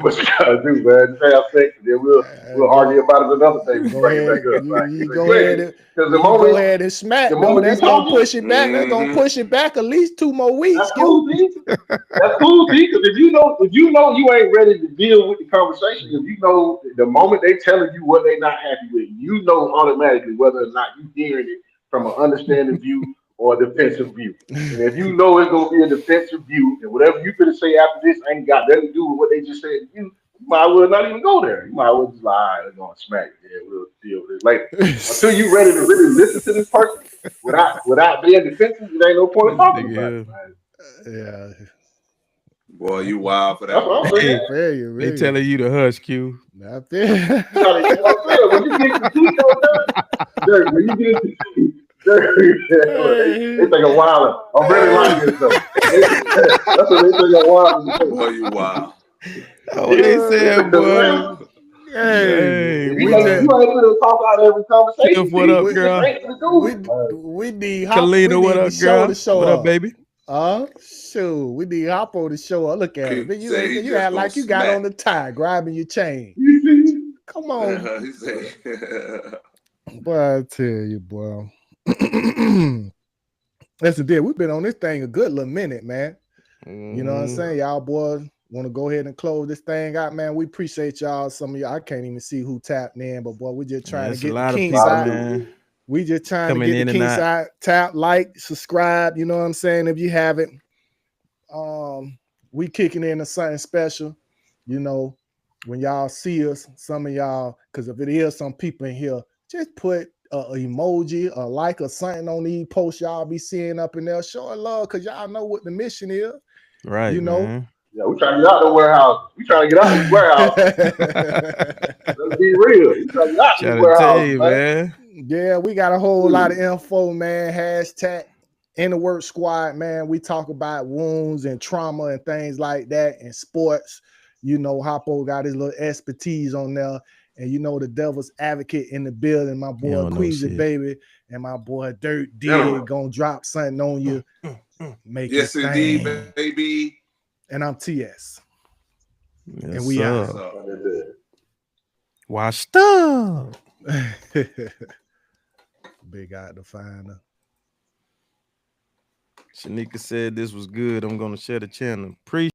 What you gotta do, man? Just have sex and then we'll argue about it another day. We'll Go bring it ahead, back up. Right? you go ahead and Because go ahead and smack. the No, moment that's you gonna talk, push it back. That's gonna push it back at least 2 more weeks. that's cool, D. That's cool, D. Because if you know you ain't ready to deal with the conversation, if you know the moment they telling you what they not happy with, you know automatically whether or not you hearing it from an understanding view or a defensive view. And if you know it's gonna be a defensive view, and whatever you gonna say after this ain't got nothing to do with what they just said to you, you might well not even go there. You might well just like, all right, they're gonna smack it. Yeah, we'll deal with it later. Until you ready to really listen to this person without being defensive, it ain't no point in talking about it, man. Yeah. Boy, you wild for That's that what one. I'm Hey, saying. they telling you to hush, Q. Not there. You know what I'm saying? When you get to teeth on that, when you get to teeth, they think a while. I'm really like this though. That's what they think a while. Boy, you wild. Oh, they said, boy. Hey, Hey, You ain't gonna talk out every conversation. Tiff, what up, You just girl? ain't gonna do it. we need Kalina, what up, girl? to show What up. up, baby? Shoot, we need Hoppo to show up. Look at He him. You said he just act gonna like you got smack. on the tie, grabbing your chain. You see? Come on, He said, boy. I tell you, boy. Listen, dear, we've been on this thing a good little minute, man. You know what I'm saying? Y'all boys want to go ahead and close this thing out, man. We appreciate y'all. Some of y'all, I can't even see who tapped in, but boy, we just trying to get the kinks out. Man. We just trying Coming to get in the and kinks out. out. Tap, like, subscribe. You know what I'm saying? If you haven't, we kicking into something special. You know, when y'all see us, some of y'all, because if it is some people in here, just put an emoji, a like, or something on these posts y'all be seeing up in there. Show love, because y'all know what the mission is. Right, you know. man. Yeah, we trying to get out the warehouse. We trying to get out these warehouses. Let's be real. We trying to get out these Trying to tell warehouses, you, man. Yeah, we got a whole lot of info, man. Hashtag In the Work Squad, man. We talk about wounds and trauma and things like that in sports. You know, Hoppo got his little expertise on there. And you know, the devil's advocate in the building, my boy Queasy Baby, and my boy Dirt D gonna drop something on you. Make yes, it indeed, thing. baby. And I'm TS. Yes, and we out. Washed up. Big Eye Definer. Shanika said this was good. I'm gonna share the channel. Appreciate